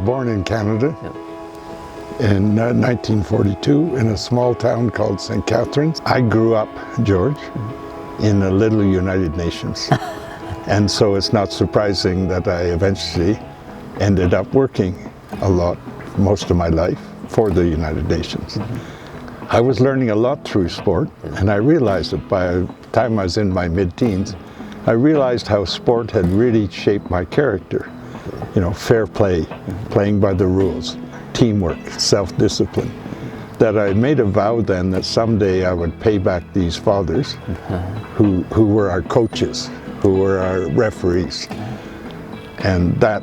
born in Canada in 1942 in a small town called St. Catharines. I grew up, George, in a little United Nations. And so it's not surprising that I eventually ended up working a lot, most of my life, for the United Nations. I was learning a lot through sport, and I realized that by the time I was in my mid-teens, I realized how sport had really shaped my character. You know, fair play, playing by the rules, teamwork, self-discipline. That I made a vow then that someday I would pay back these fathers who were our coaches, who were our referees. And that,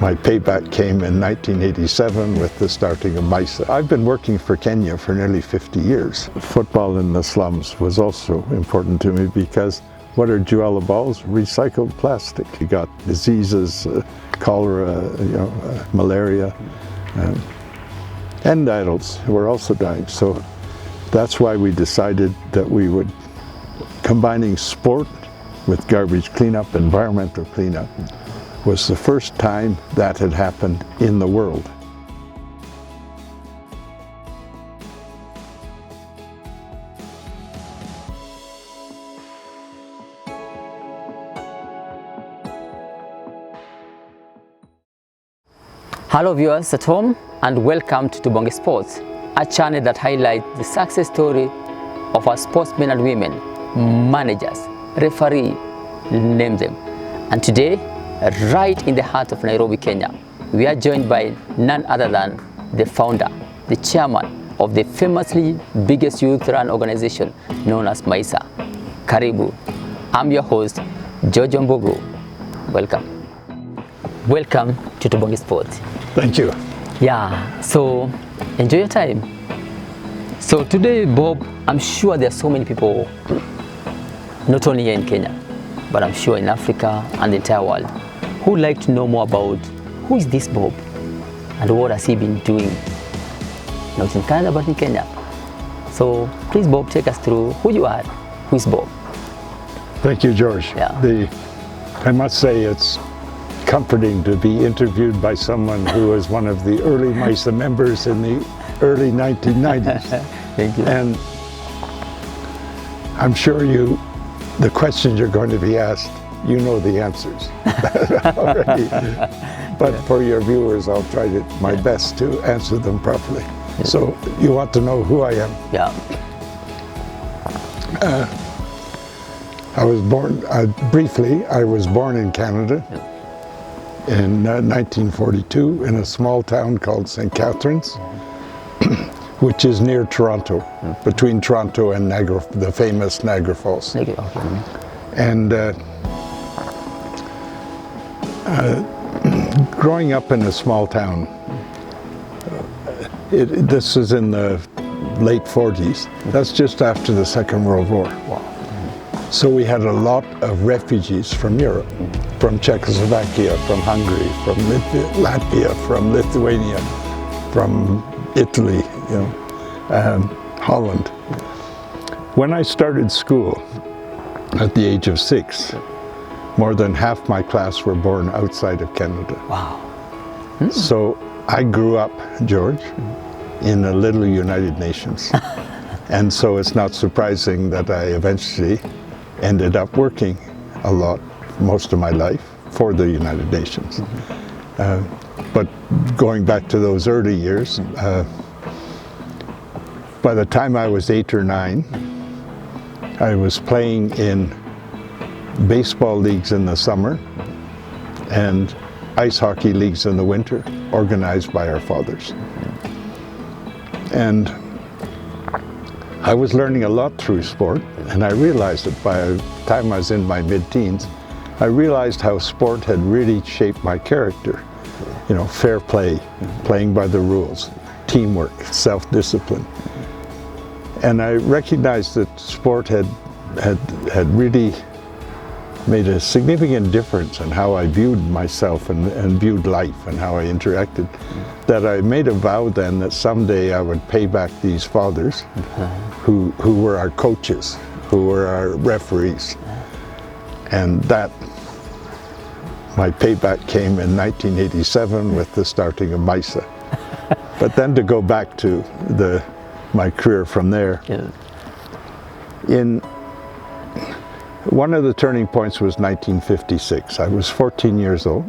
my payback came in 1987 with the starting of MYSA. I've been working for Kenya for nearly 50 years. Football in the slums was also important to me because what are Juala balls? Recycled plastic. You got diseases, cholera, malaria, and adults were also dying. So that's why we decided that we would, combining sport with garbage cleanup, environmental cleanup, was the first time that had happened in the world. Hello viewers at home, and welcome to Tubonge Sports, a channel that highlights the success story of our sportsmen and women, managers, referee, name them. And today, right in the heart of Nairobi, Kenya, we are joined by none other than the founder, the chairman of the famously biggest youth-run organization known as MYSA. Karibu. I'm your host, George Mbogo. Welcome. Welcome to Tubonge Sports. Thank you. Yeah, so enjoy your time. So today, Bob, I'm sure there are so many people, not only here in Kenya, but I'm sure in Africa and the entire world, who would like to know more about who is this Bob and what has he been doing, not in Canada but in Kenya. So please, Bob, take us through who you are, who is Bob. Thank you, George. Yeah. I must say it's comforting to be interviewed by someone who was one of the early MYSA members in the early 1990s. Thank you. And I'm sure the questions you're going to be asked, you know the answers already. But for your viewers, I'll try my best to answer them properly. Yeah. So you want to know who I am? Yeah. I was born, briefly, I was born in Canada. Yeah. In 1942 in a small town called St. Catharines, which is near Toronto, between Toronto and the famous Niagara Falls. Okay. And growing up in a small town, this is in the late 40s, that's just after the Second World War. Wow. So we had a lot of refugees from Europe, from Czechoslovakia, from Hungary, from Latvia, from Lithuania, from Italy, Holland. When I started school at the age of 6, more than half my class were born outside of Canada. Wow. So I grew up, George, in a little United Nations. And so it's not surprising that I eventually ended up working a lot, most of my life, for the United Nations. But going back to those early years, by the time I was 8 or 9, I was playing in baseball leagues in the summer and ice hockey leagues in the winter, organized by our fathers. And I was learning a lot through sport, and I realized that by the time I was in my mid-teens, I realized how sport had really shaped my character. You know, fair play, playing by the rules, teamwork, self-discipline. And I recognized that sport had really made a significant difference in how I viewed myself and viewed life and how I interacted. That I made a vow then that someday I would pay back these fathers who were our coaches, who were our referees. And that, my payback came in 1987 with the starting of MYSA. But then to go back to my career from there, one of the turning points was 1956. I was 14 years old.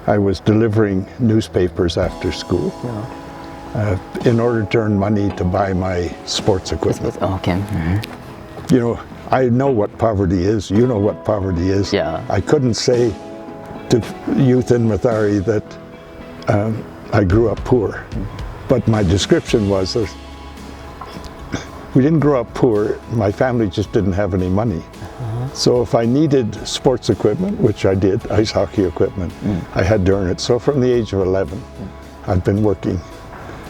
I was delivering newspapers after school in order to earn money to buy my sports equipment. Okay. You know, I know what poverty is. You know what poverty is. Yeah. I couldn't say to youth in Mathare that I grew up poor, but my description was that we didn't grow up poor. My family just didn't have any money. So if I needed sports equipment, which I did, ice hockey equipment, I had to earn it. So from the age of 11, I've been working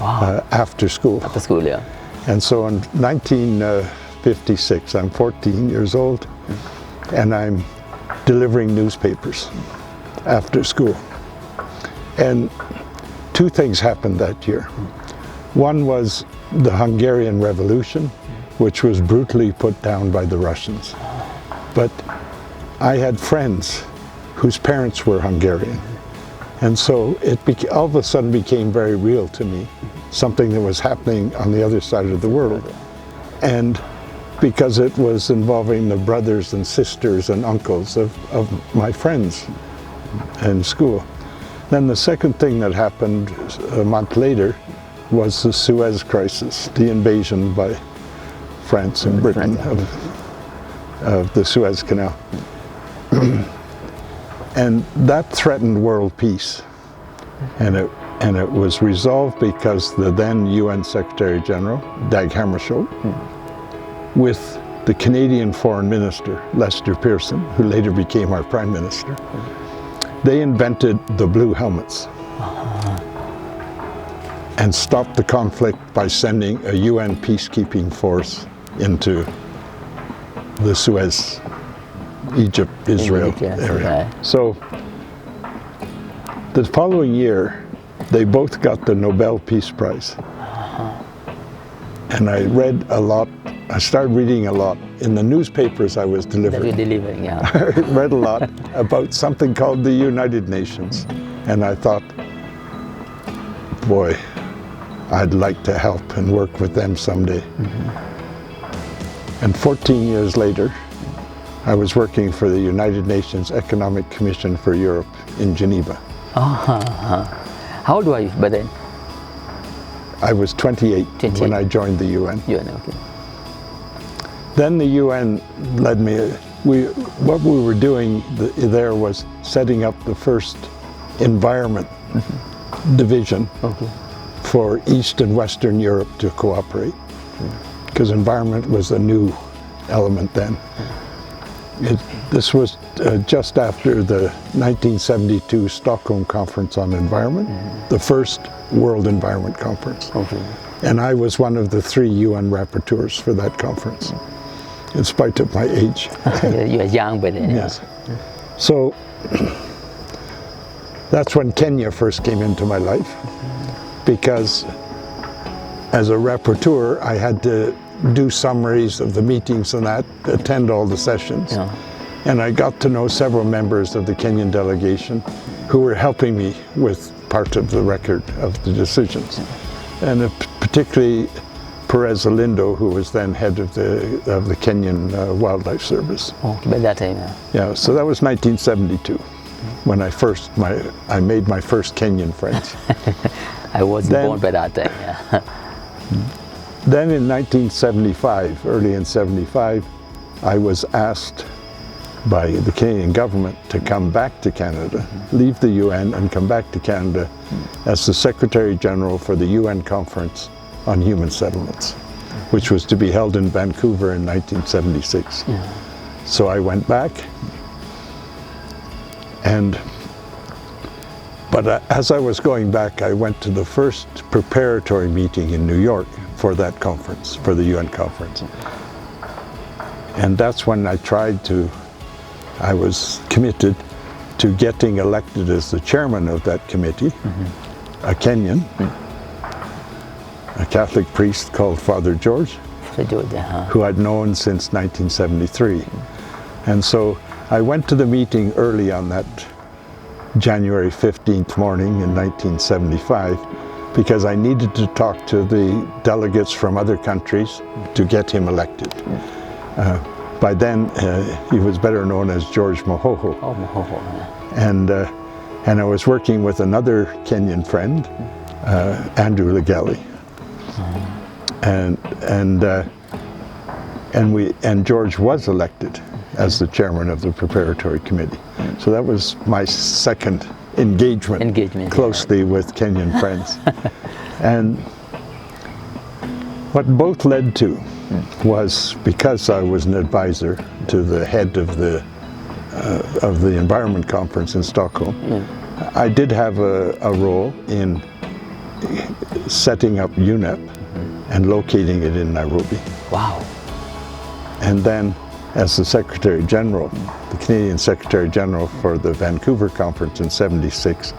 after school. After school, yeah. And so in 1956, I'm 14 years old, and I'm delivering newspapers after school. And two things happened that year. One was the Hungarian Revolution, which was brutally put down by the Russians. But I had friends whose parents were Hungarian. And so it all of a sudden became very real to me, something that was happening on the other side of the world. And because it was involving the brothers and sisters and uncles of my friends in school. Then the second thing that happened a month later was the Suez Crisis, the invasion by France and Britain of the Suez Canal. And that threatened world peace. And it was resolved because the then UN Secretary General, Dag Hammarskjöld, with the Canadian Foreign Minister, Lester Pearson, who later became our Prime Minister, they invented the blue helmets and stopped the conflict by sending a UN peacekeeping force into the Suez, Egypt, Israel area. So the following year, they both got the Nobel Peace Prize. And I read a lot. I started reading a lot in the newspapers I was delivering. I read a lot about something called the United Nations. And I thought, boy, I'd like to help and work with them someday. And 14 years later, I was working for the United Nations Economic Commission for Europe in Geneva. How old were you by then? I was 28 when I joined the UN. Then the UN led me, what we were doing there was setting up the first environment division for East and Western Europe to cooperate, because environment was a new element then. This was just after the 1972 Stockholm Conference on Environment, the first World Environment Conference. And I was one of the 3 UN rapporteurs for that conference, in spite of my age. You were young by then. Yes. So that's when Kenya first came into my life, because as a rapporteur, I had to do summaries of the meetings and that, attend all the sessions. And I got to know several members of the Kenyan delegation who were helping me with part of the record of the decisions. And particularly Perez Alindo, who was then head of the Kenyan Wildlife Service. By that time, yeah, so that was 1972 when I made my first Kenyan friends. I wasn't born by that time. Then in 1975, early in 75, I was asked by the Canadian government to come back to Canada, leave the UN and come back to Canada as the Secretary General for the UN Conference on Human Settlements, which was to be held in Vancouver in 1976. So I went back, but as I was going back, I went to the first preparatory meeting in New York for that conference, for the UN conference. And that's when I was committed to getting elected as the chairman of that committee, a Kenyan, a Catholic priest called Father George, who I'd known since 1973. And so I went to the meeting early on that January 15th morning in 1975 because I needed to talk to the delegates from other countries to get him elected. By then, he was better known as George Mohoho. Oh, Mohoho. Yeah. And I was working with another Kenyan friend, Andrew Legally. And George was elected as the chairman of the preparatory committee. So that was my second engagement closely with Kenyan friends. And what both led to was, because I was an advisor to the head of the Environment Conference in Stockholm, I did have a role in setting up UNEP and locating it in Nairobi. Wow. And then, as the Secretary General, the Canadian Secretary General for the Vancouver Conference in '76,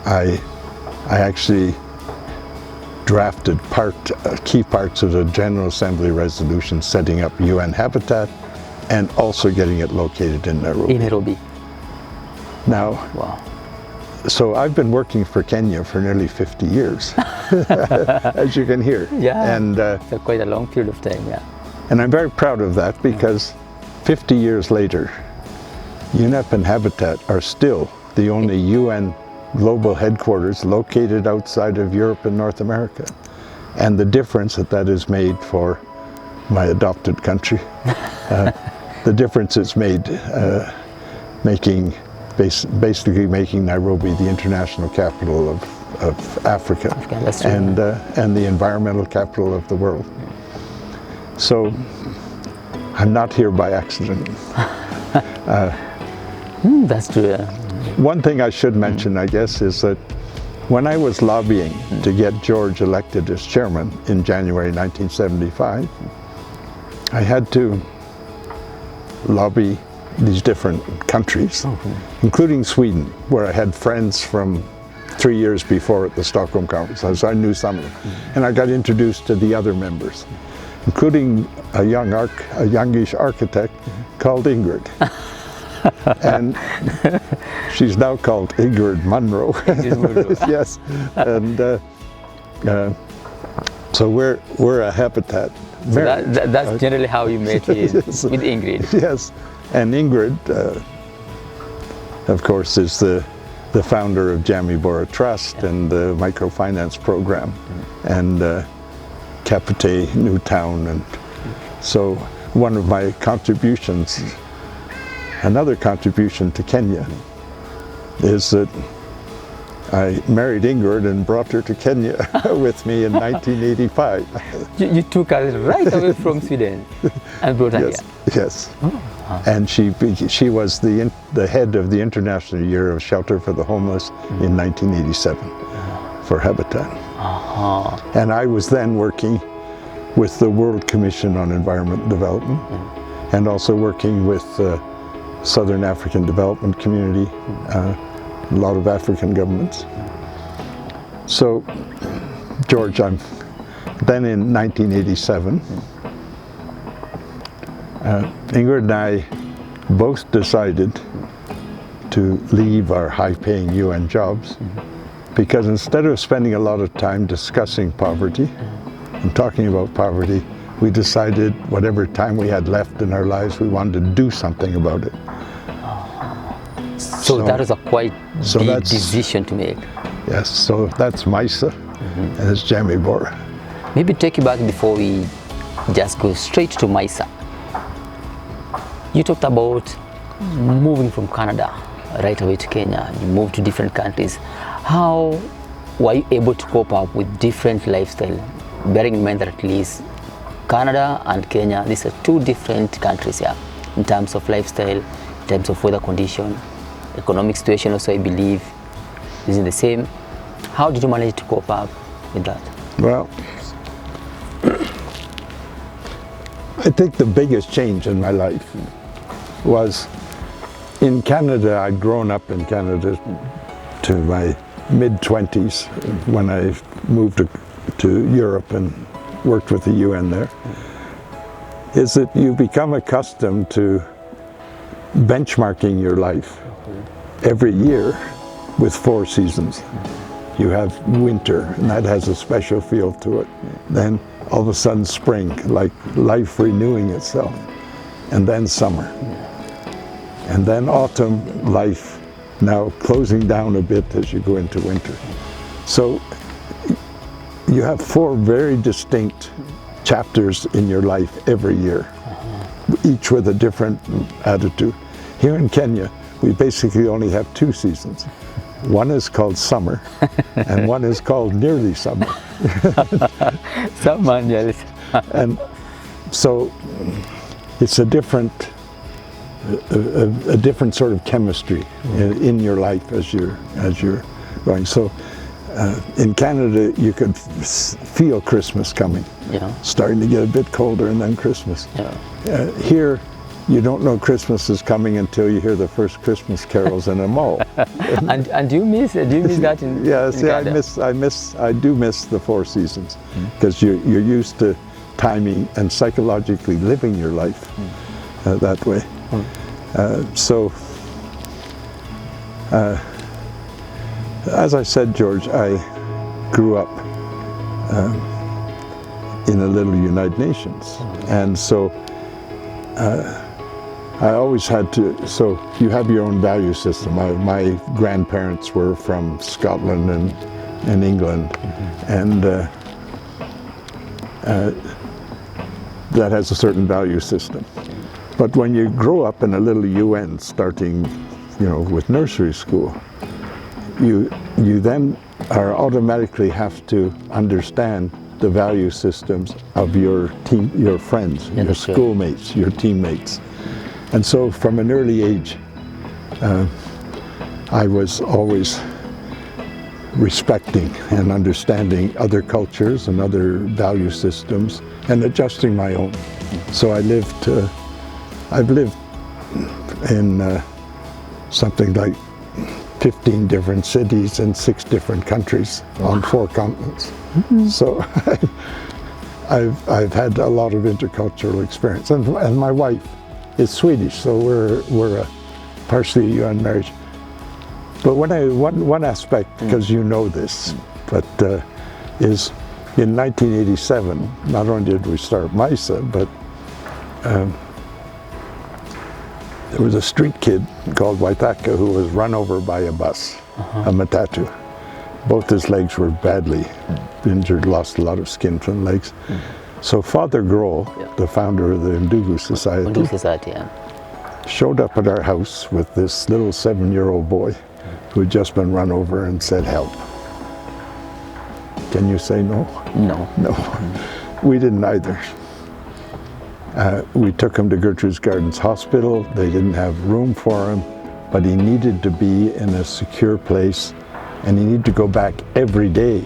I actually drafted key parts of the General Assembly resolution setting up UN Habitat and also getting it located in Nairobi. In Nairobi. Now, wow. So I've been working for Kenya for nearly 50 years, as you can hear. Yeah, and so quite a long period of time, yeah. And I'm very proud of that because 50 years later, UNEP and Habitat are still the only UN global headquarters located outside of Europe and North America. And the difference that has made for my adopted country, the difference it's made basically making Nairobi the international capital of Africa and the environmental capital of the world. So I'm not here by accident. That's true. One thing I should mention, I guess, is that when I was lobbying to get George elected as chairman in January 1975, I had to lobby these different countries, including Sweden, where I had friends from 3 years before at the Stockholm Conference, so I knew some of them. And I got introduced to the other members, including a youngish architect called Ingrid. And she's now called Ingrid Munro. Yes. And so we're a Habitat marriage. So that's generally how you met with Ingrid. Yes. And Ingrid, of course, is the founder of Jamie Bora Trust and the microfinance program and Capite Newtown. And so one of my contributions, another contribution to Kenya, is that I married Ingrid and brought her to Kenya with me in 1985. You took her right away from Sweden and brought her here? Yes. And she was the head of the International Year of Shelter for the Homeless in 1987 for Habitat. And I was then working with the World Commission on Environment Development and also working with Southern African Development Community, a lot of African governments. So, George, then in 1987, Ingrid and I both decided to leave our high-paying UN jobs because instead of spending a lot of time discussing poverty and talking about poverty, we decided whatever time we had left in our lives, we wanted to do something about it. So that was a quite big decision to make. Yes, so that's MYSA and it's Jamie Bora. Maybe take you back before we just go straight to MYSA. You talked about moving from Canada right away to Kenya. You moved to different countries. How were you able to cope up with different lifestyle, bearing in mind that at least Canada and Kenya, these are two different countries here in terms of lifestyle, in terms of weather condition, economic situation also, I believe, isn't the same. How did you manage to cope up with that? Well, I think the biggest change in my life was in Canada. I'd grown up in Canada to my mid-20s when I moved to Europe and worked with the UN there, is that you become accustomed to benchmarking your life every year with 4 seasons. You have winter, and that has a special feel to it. Then all of a sudden spring, like life renewing itself. And then summer. And then autumn, life now closing down a bit as you go into winter. So you have 4 very distinct chapters in your life every year, each with a different attitude. Here in Kenya, we basically only have 2 seasons. One is called summer, and one is called nearly summer. Summer, yes. And so it's a different sort of chemistry in your life as you're going. So in Canada, you could feel Christmas coming, starting to get a bit colder, and then Christmas. Here, you don't know Christmas is coming until you hear the first Christmas carols in a mall. And do you miss that in Yes, in yeah, Canada? I do miss the 4 seasons, because you're used to timing and psychologically living your life that way. As I said, George, I grew up in a little United Nations, and so I always had to, so you have your own value system. My grandparents were from Scotland and England, and that has a certain value system. But when you grow up in a little UN, starting, with nursery school, you then automatically have to understand the value systems of your team, your friends, your schoolmates, your teammates. And so from an early age, I was always respecting and understanding other cultures and other value systems and adjusting my own. So I've lived in something like 15 different cities in 6 different countries on 4 continents. So I've had a lot of intercultural experience, and my wife is Swedish, so we're a partially UN marriage. But one aspect, because you know this, but is in 1987, not only did we start MYSA, but there was a street kid called Waithaka who was run over by a bus, a Matatu. Both his legs were badly injured, lost a lot of skin from the legs. So Father Grohl, the founder of the Ndugu Society, showed up at our house with this little 7-year-old boy who had just been run over and said, "Help." Can you say no? No. No. We didn't either. We took him to Gertrude's Gardens Hospital. They didn't have room for him, but he needed to be in a secure place, and he needed to go back every day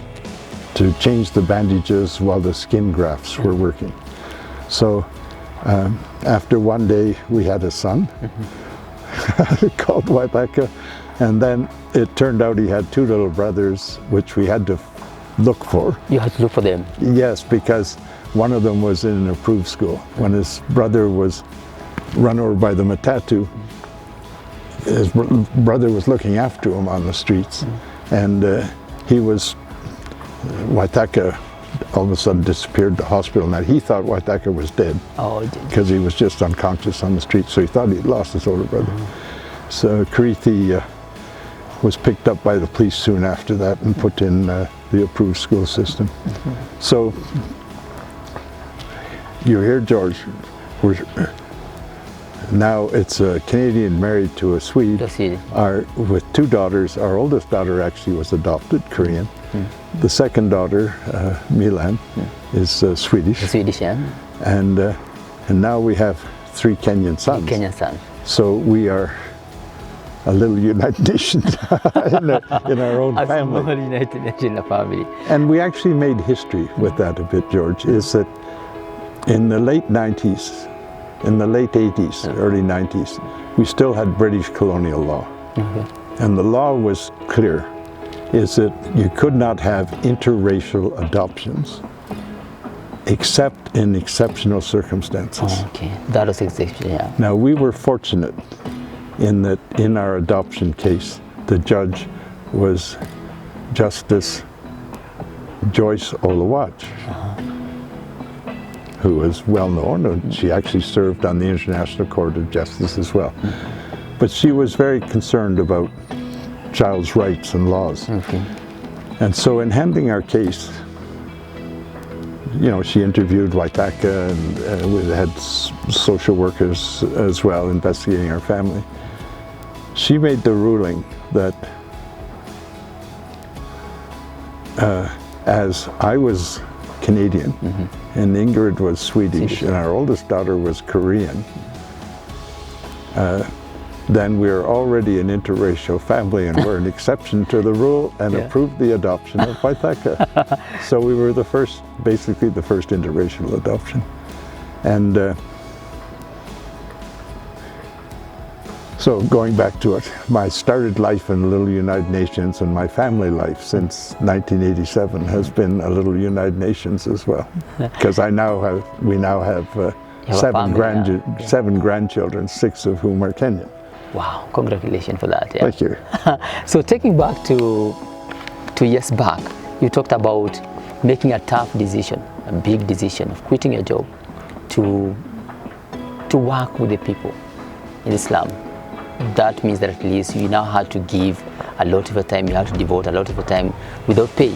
to change the bandages while the skin grafts were working. So after one day, we had a son called Waithaka, and then it turned out he had 2 little brothers, which we had to look for. You had to look for them? Yes, because one of them was in an approved school. When his brother was run over by the Matatu, his brother was looking after him on the streets, and Waithaka all of a sudden disappeared to hospital. Now he thought Waithaka was dead because he was just unconscious on the street, so he thought he'd lost his older brother. So Karithi was picked up by the police soon after that and put in the approved school system. So you're here, George. Now it's a Canadian married to a Swede, with 2 daughters. Our oldest daughter actually was adopted, Korean. The second daughter, Milan, is Swedish. Swedish, yeah. And now we have 3 Kenyan sons. Kenyan sons. So we are a little United Nations in our own family. A small United Nations family. And we actually made history with that a bit, George, is that in the late 90s, in the late 80s, early 90s, we still had British colonial law. And the law was clear, is that you could not have interracial adoptions except in exceptional circumstances. Okay, that was exceptional, yeah. Now we were fortunate in that in our adoption case, the judge was Justice Joyce Olawach, who was well known, and she actually served on the International Court of Justice as well. But she was very concerned about child's rights and laws. Okay. And so in handling our case, you know, she interviewed Waitaka, and we had social workers as well investigating our family. She made the ruling that as I was Canadian and Ingrid was Swedish and our oldest daughter was Korean, then we're already an interracial family and we're an exception to the rule, and approved the adoption of Waitaka. So we were the first, basically the first interracial adoption. And so going back to it, my started life in Little United Nations and my family life since 1987 has been a Little United Nations as well. Because we now have seven grandchildren, 6 of whom are Kenyan. Wow, congratulations for that. Thank you. So taking back to 2 years back, you talked about making a tough decision, a big decision of quitting your job to work with the people in Islam. That means that at least you now had to give a lot of your time, you had to devote a lot of your time without pay.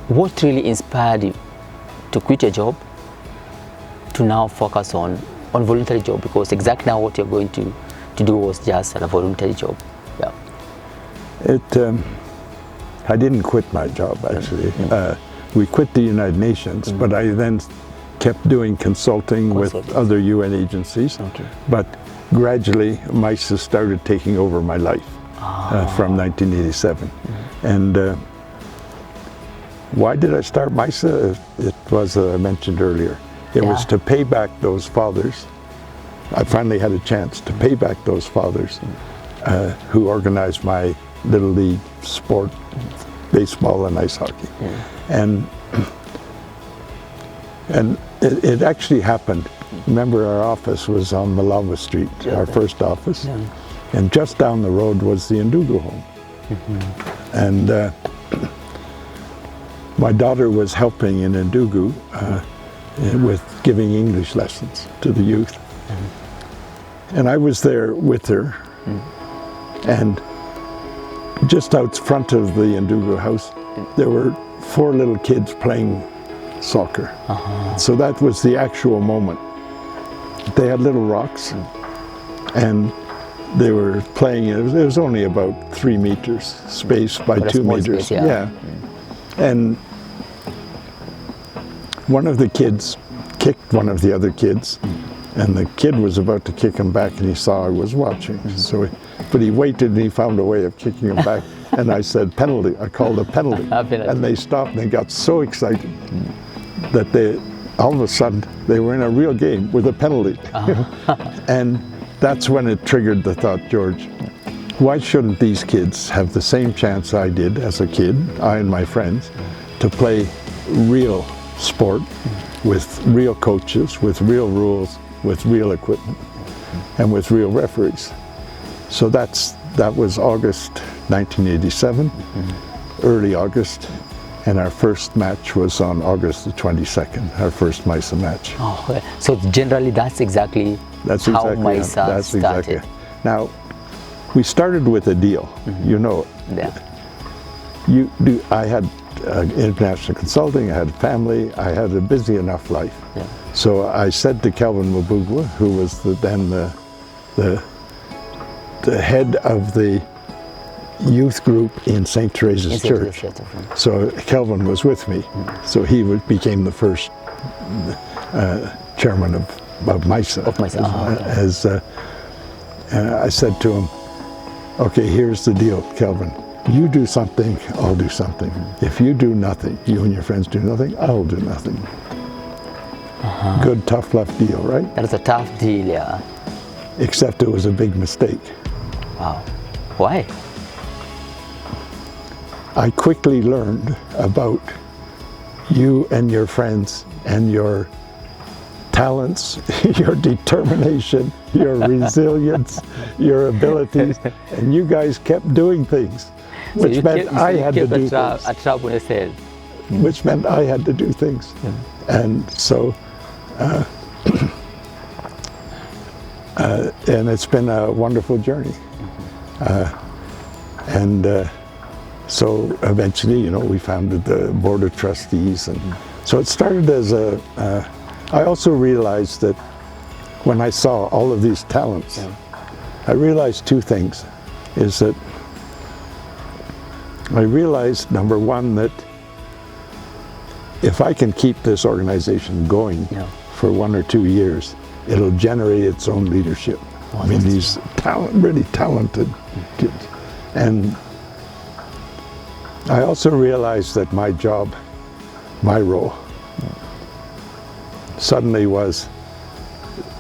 What really inspired you to quit your job to now focus on voluntary job? Because exactly now what you're going to do was just a voluntary job. Yeah. I didn't quit my job actually. We quit the United Nations, but I then kept doing consulting with other UN agencies. But gradually MYSA started taking over my life from 1987. And why did I start MYSA? It was, I mentioned earlier, it was to pay back those fathers. I finally had a chance to pay back those fathers who organized my little league sport, baseball and ice hockey. And it actually happened. Remember, our office was on Malawa Street, our first office, and just down the road was the Ndugu home. And my daughter was helping in Ndugu with giving English lessons to the youth. And I was there with her, and just out front of the Ndugu house, there were 4 little kids playing soccer. So that was the actual moment. They had little rocks, and they were playing. It was only about 3 meters space by 2 meters. Space, and one of the kids kicked one of the other kids, and the kid was about to kick him back, and he saw I was watching. But he waited, and he found a way of kicking him back. And I said penalty. I called a penalty, and they stopped. And they got so excited that all of a sudden they were in a real game with a penalty. And that's when it triggered the thought, George, why shouldn't these kids have the same chance I did as a kid, I and my friends, to play real sport with real coaches, with real rules, with real equipment, and with real referees. So that was August 1987, early August, and our first match was on August the 22nd, our first MYSA match. Oh, okay. So generally that's exactly how MYSA started. Now, we started with a deal, you know. I had international consulting, I had family, I had a busy enough life. So I said to Kelvin Mabugwa, who was then the head of the youth group in St. Teresa's Church. So Kelvin was with me. So he became the first chairman of MYSA. I said to him, okay, here's the deal, Kelvin. You do something, I'll do something. If you do nothing, you and your friends do nothing, I'll do nothing. Good, tough love deal, right? That was a tough deal, yeah. Except it was a big mistake. Wow. Why? I quickly learned about you and your friends and your talents, your determination, your resilience, your abilities, and you guys kept doing things, which meant I had to do things. A trap on yourself. Which meant I had to do things. And so, and it's been a wonderful journey. So eventually, you know, we founded the Board of Trustees. And so it started as I also realized that when I saw all of these talents, I realized two things. Is that I realized, number one, that if I can keep this organization going for 1 or 2 years, it'll generate its own leadership. I mean, these really talented kids. And I also realized that my job, my role, suddenly was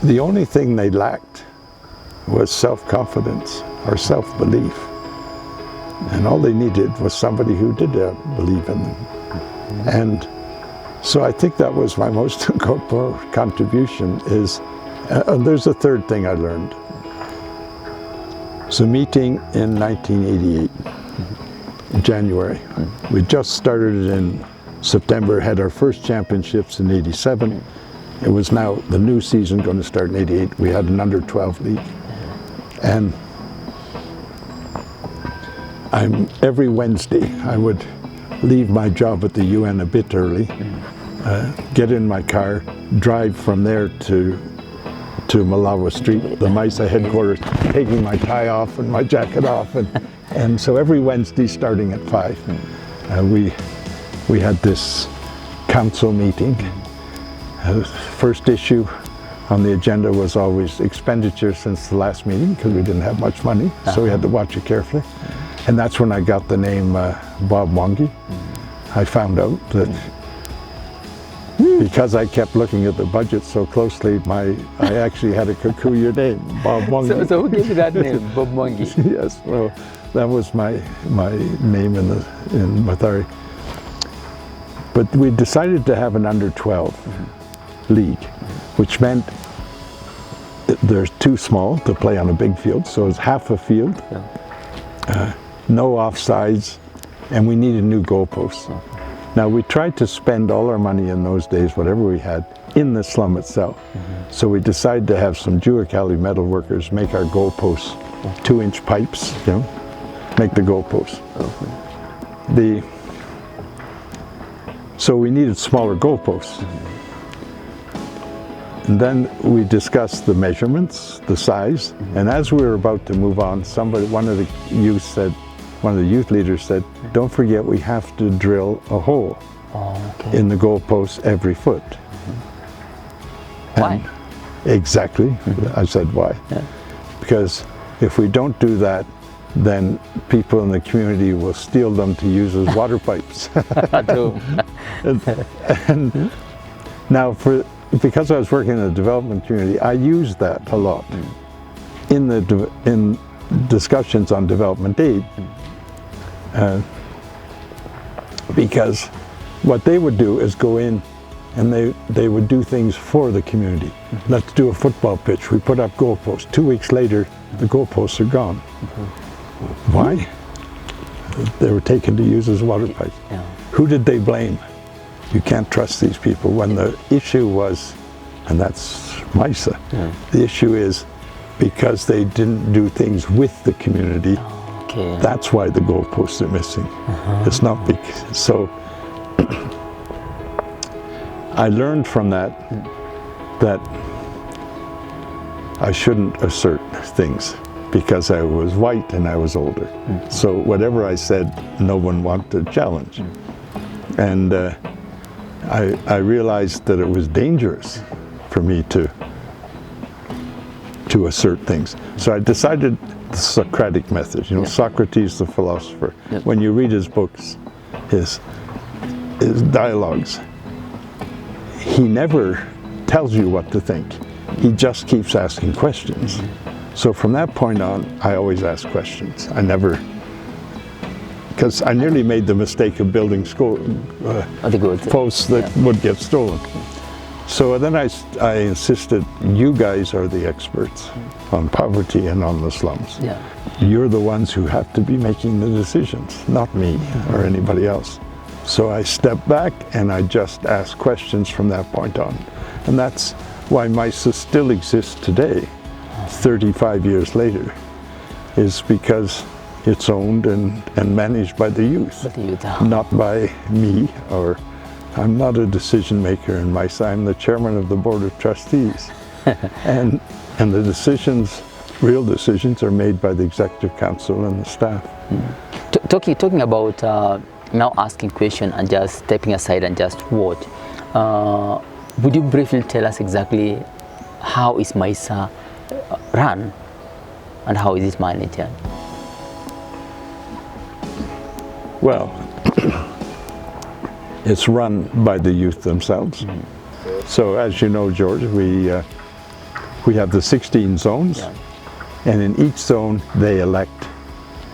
the only thing they lacked was self-confidence or self-belief. And all they needed was somebody who did believe in them. And so I think that was my most contribution is, there's a third thing I learned. So meeting in 1988, in January. We just started in September, had our first championships in 87. It was now the new season going to start in 88. We had an under-12 league. And every Wednesday I would leave my job at the UN a bit early, get in my car, drive from there to Malawa Street, the MYSA headquarters, taking my tie off and my jacket off, and so every Wednesday starting at 5, we had this council meeting. First issue on the agenda was always expenditure since the last meeting, because we didn't have much money, so we had to watch it carefully. And that's when I got the name Bob Mwangi. I found out that because I kept looking at the budget so closely, I actually had a Kikuyu name, Bob Mwangi. So who gave you that name, Bob Mwangi? Yes, well, that was my name in Mathare. But we decided to have an under-12 league, which meant they're too small to play on a big field, so it's half a field, no offsides, and we needed new goalposts. Now, we tried to spend all our money in those days, whatever we had, in the slum itself. So we decided to have some Juakali metal workers make our goalposts, 2-inch pipes, you know, make the goalposts. So we needed smaller goalposts. And then we discussed the measurements, the size, and as we were about to move on, one of the youth leaders said, don't forget we have to drill a hole in the goalpost every foot. Why? Exactly. I said, why? Because if we don't do that, then people in the community will steal them to use as water pipes. and now, because I was working in the development community, I used that a lot in discussions on development aid. Because what they would do is go in and they would do things for the community. Let's do a football pitch. We put up goalposts. 2 weeks later, the goalposts are gone. Why? They were taken to use as water pipes. Who did they blame? You can't trust these people. When the issue was, and that's MYSA, the issue is because they didn't do things with the community. That's why the goalposts are missing. It's not because, so I learned from that I shouldn't assert things because I was white and I was older. So whatever I said, no one wanted to challenge. And I realized that it was dangerous for me to assert things. So I decided the Socratic method, you know, Socrates the philosopher. When you read his books, his dialogues, he never tells you what to think. He just keeps asking questions. So from that point on, I always ask questions. I never, because I nearly made the mistake of building posts that would get stolen. So then I insisted, you guys are the experts on poverty and on the slums. Yeah. You're the ones who have to be making the decisions, not me or anybody else. So I stepped back and I just asked questions from that point on. And that's why MYSA still exists today, 35 years later, is because it's owned and managed by the youth, not by me, or I'm not a decision maker in MYSA. I'm the chairman of the board of trustees. and the decisions, real decisions, are made by the executive council and the staff. Talking about now asking question and just stepping aside and just watch, would you briefly tell us exactly how is MYSA run and how is it managed? Well, it's run by the youth themselves. So as you know, George, we have the 16 zones, and in each zone they elect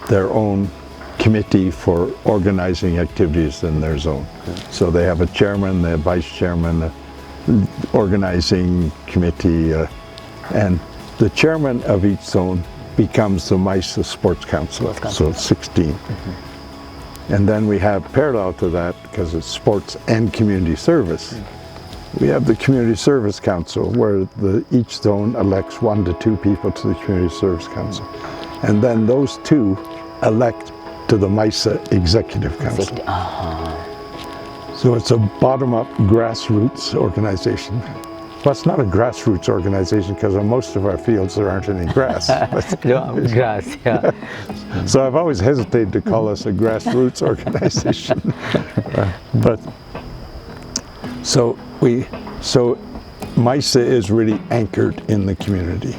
their own committee for organizing activities in their zone. So they have a chairman, they have vice chairman, a organizing committee, and the chairman of each zone becomes the MYSA Sports Council. So it's 16. And then we have, parallel to that, because it's sports and community service, we have the Community Service Council, where each zone elects 1 to 2 people to the Community Service Council. And then those 2 elect to the MYSA Executive Council. So it's a bottom-up grassroots organization. Well, it's not a grassroots organization because on most of our fields there aren't any grass. Grass, yeah. So I've always hesitated to call us a grassroots organization. But so MYSA is really anchored in the community.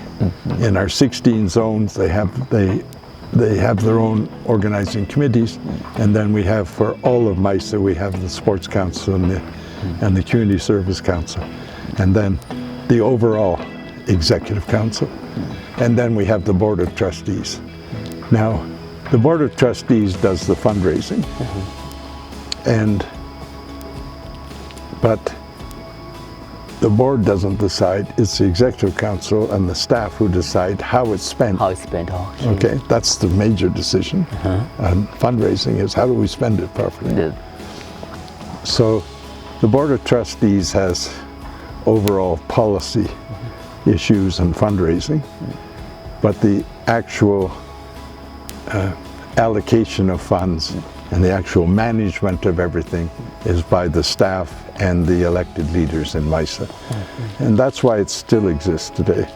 In our 16 zones, they have their own organizing committees, and then we have, for all of MYSA, we have the Sports Council and the Community Service Council, and then the overall Executive Council, and then we have the Board of Trustees. Now, the Board of Trustees does the fundraising, but the board doesn't decide. It's the Executive Council and the staff who decide how it's spent. How it's spent, okay, that's the major decision. And fundraising is, how do we spend it properly? So the Board of Trustees has overall policy issues and fundraising, but the actual allocation of funds and the actual management of everything is by the staff and the elected leaders in MYSA. And that's why it still exists today.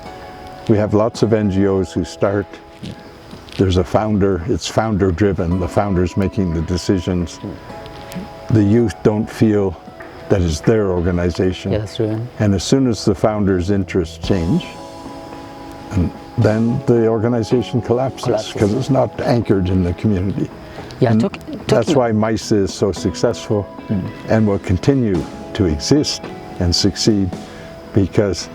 We have lots of NGOs who start, there's a founder, it's founder driven, the founder's making the decisions. The youth don't feel that it's their organization. Yeah, that's true. And as soon as the founder's interests change, and then the organization collapses because it's not anchored in the community. Yeah, that's why MYSA is so successful and will continue to exist and succeed, because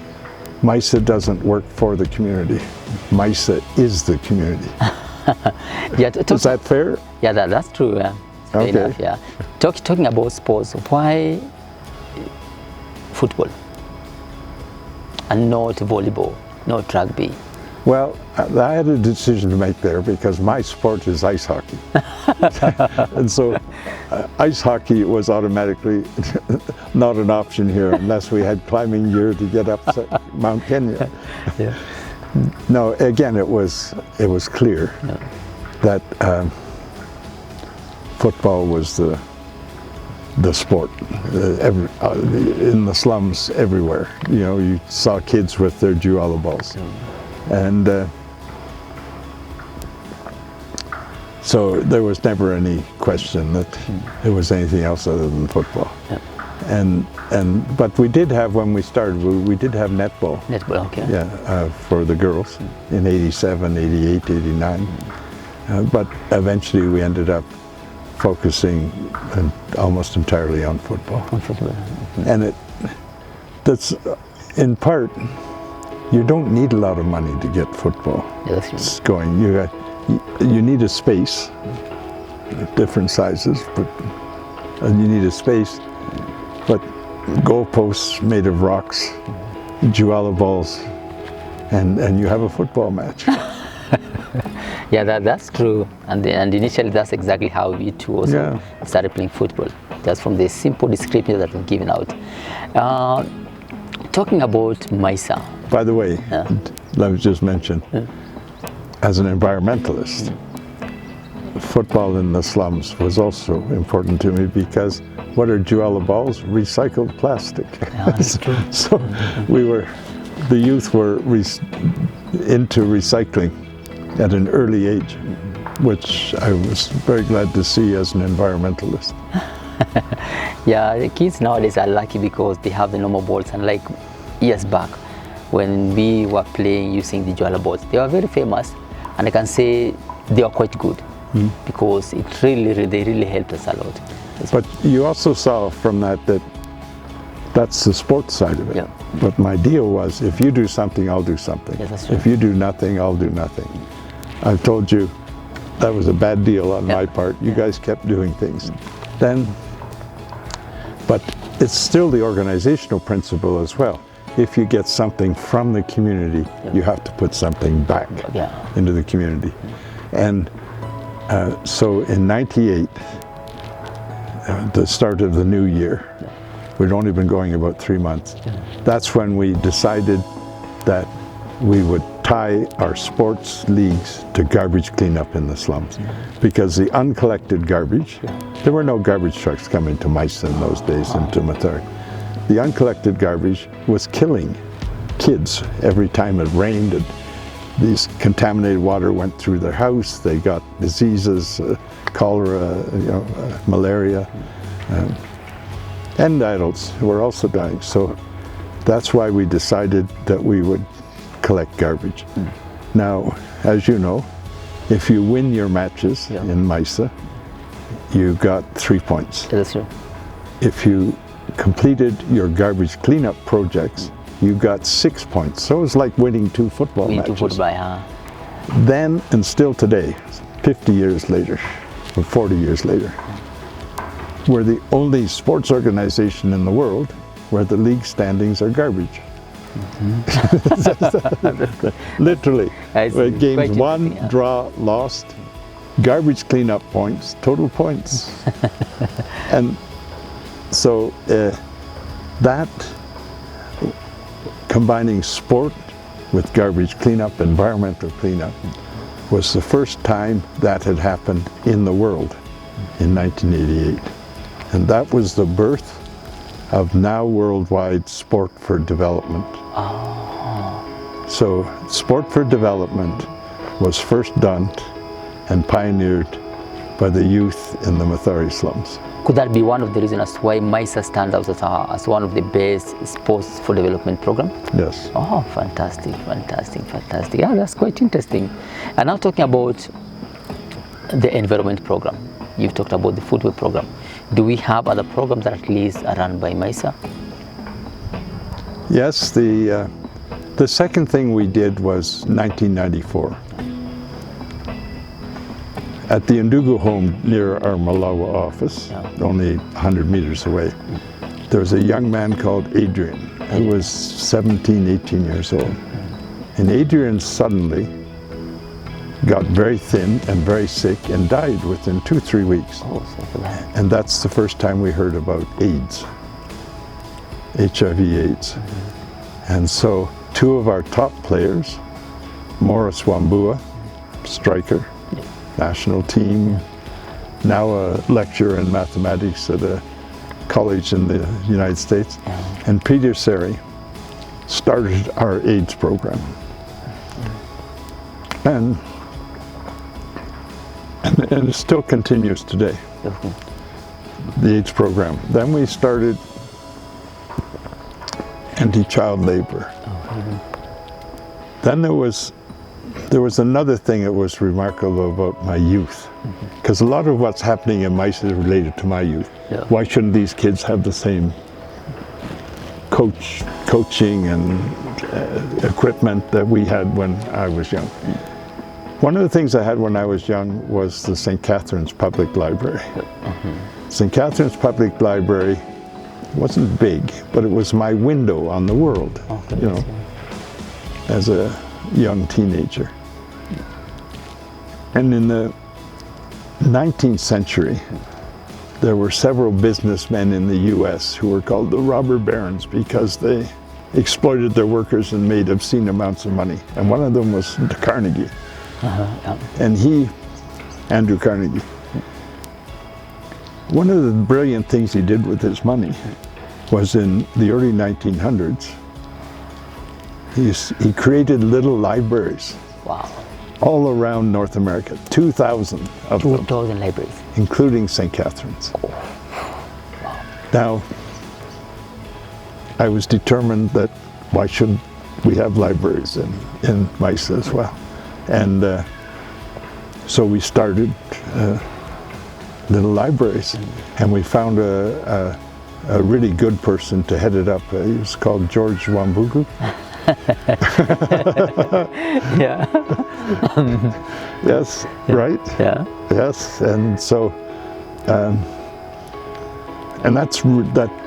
MYSA doesn't work for the community. MYSA is the community. Is that fair? Yeah, that's true. Yeah. Okay. Enough, yeah. Talking about sports, why football and not volleyball, not rugby? Well, I had a decision to make there because my sport is ice hockey. And so ice hockey was automatically not an option here unless we had climbing gear to get up Mount Kenya. Yeah. No, again, it was clear that football was the sport in the slums everywhere. You know, you saw kids with their Juala balls. And so there was never any question that it was anything else other than football. But we did have, when we started, we did have netball. Netball, okay. Yeah, for the girls in 87, 88, 89. But eventually we ended up focusing almost entirely on football. On football. And that's in part, you don't need a lot of money to get football going. You need a space, different sizes, but you need a space. But goalposts made of rocks, Juala balls, and you have a football match. Yeah, that's true. And initially, that's exactly how we too also started playing football. Just from the simple description that we've given out. Talking about MYSA. By the way, let me just mention, as an environmentalist, football in the slums was also important to me, because what are Juala balls? Recycled plastic. Yeah, that's true. So the youth were into recycling at an early age, which I was very glad to see as an environmentalist. Yeah, the kids nowadays are lucky because they have the normal balls, and like years back when we were playing using the Juala balls, they were very famous, and I can say they are quite good because they really helped us a lot. But you also saw from that's the sports side of it. Yeah. But my deal was, if you do something, I'll do something. Yes, that's true. If you do nothing, I'll do nothing. I've told you that was a bad deal on my part. You guys kept doing things. But it's still the organizational principle as well. If you get something from the community, you have to put something back into the community. And so in '98, the start of the new year, we'd only been going about 3 months. That's when we decided that we would tie our sports leagues to garbage cleanup in the slums, because the uncollected garbage, there were no garbage trucks coming to MYSA in those days, into Mathare. The uncollected garbage was killing kids every time it rained, and these contaminated water went through their house. They got diseases, cholera, malaria, and adults were also dying. So that's why we decided that we would collect garbage. Now, as you know, if you win your matches in MYSA, you got 3 points. That's true. If you completed your garbage cleanup projects, you got 6 points. So it was like winning 2 football matches. Then, and still today, 50 years later, or 40 years later, we're the only sports organization in the world where the league standings are garbage. Literally, games won, draw, lost, garbage cleanup points, total points. And so that, combining sport with garbage cleanup, environmental cleanup, was the first time that had happened in the world in 1988. And that was the birth of now worldwide Sport for Development. So Sport for Development was first done and pioneered by the youth in the Mathare slums. Could that be one of the reasons as to why MYSA stands out as one of the best sports for development program? Yes. Oh, fantastic, fantastic, fantastic. Yeah, that's quite interesting. And now talking about the environment program, you've talked about the football program. Do we have other programs that at least are run by MYSA? Yes, the second thing we did was 1994. At the Ndugu home near our Malawa office, only 100 meters away, there was a young man called Adrian, who was 17, 18 years old. And Adrian suddenly got very thin and very sick and died within 2-3 weeks. And that's the first time we heard about AIDS, HIV/AIDS. And so 2 of our top players, Morris Wambua, striker, national team, now a lecturer in mathematics at a college in the United States, and Peter Seri started our AIDS program. And it still continues today, the AIDS program. Then we started anti-child labor. Then there was another thing that was remarkable about my youth, because a lot of what's happening in MYSA is related to my youth. Why shouldn't these kids have the same coaching and equipment that we had when I was young? One of the things I had when I was young was the St. Catherine's Public Library. St. Catherine's Public Library wasn't big, but it was my window on the world, you know, as a young teenager. And in the 19th century, there were several businessmen in the US who were called the robber barons because they exploited their workers and made obscene amounts of money. And one of them was Carnegie. And Andrew Carnegie, one of the brilliant things he did with his money was in the early 1900s, he created little libraries. Wow. All around North America, 2,000 of them. 2,000 libraries. Including St. Catherine's. Oh. Wow. Now, I was determined that why shouldn't we have libraries in MYSA as well? And so we started little libraries, and we found a really good person to head it up. He was called George Wambugu. Yeah. Yes, right? Yeah. Yes, and so, and that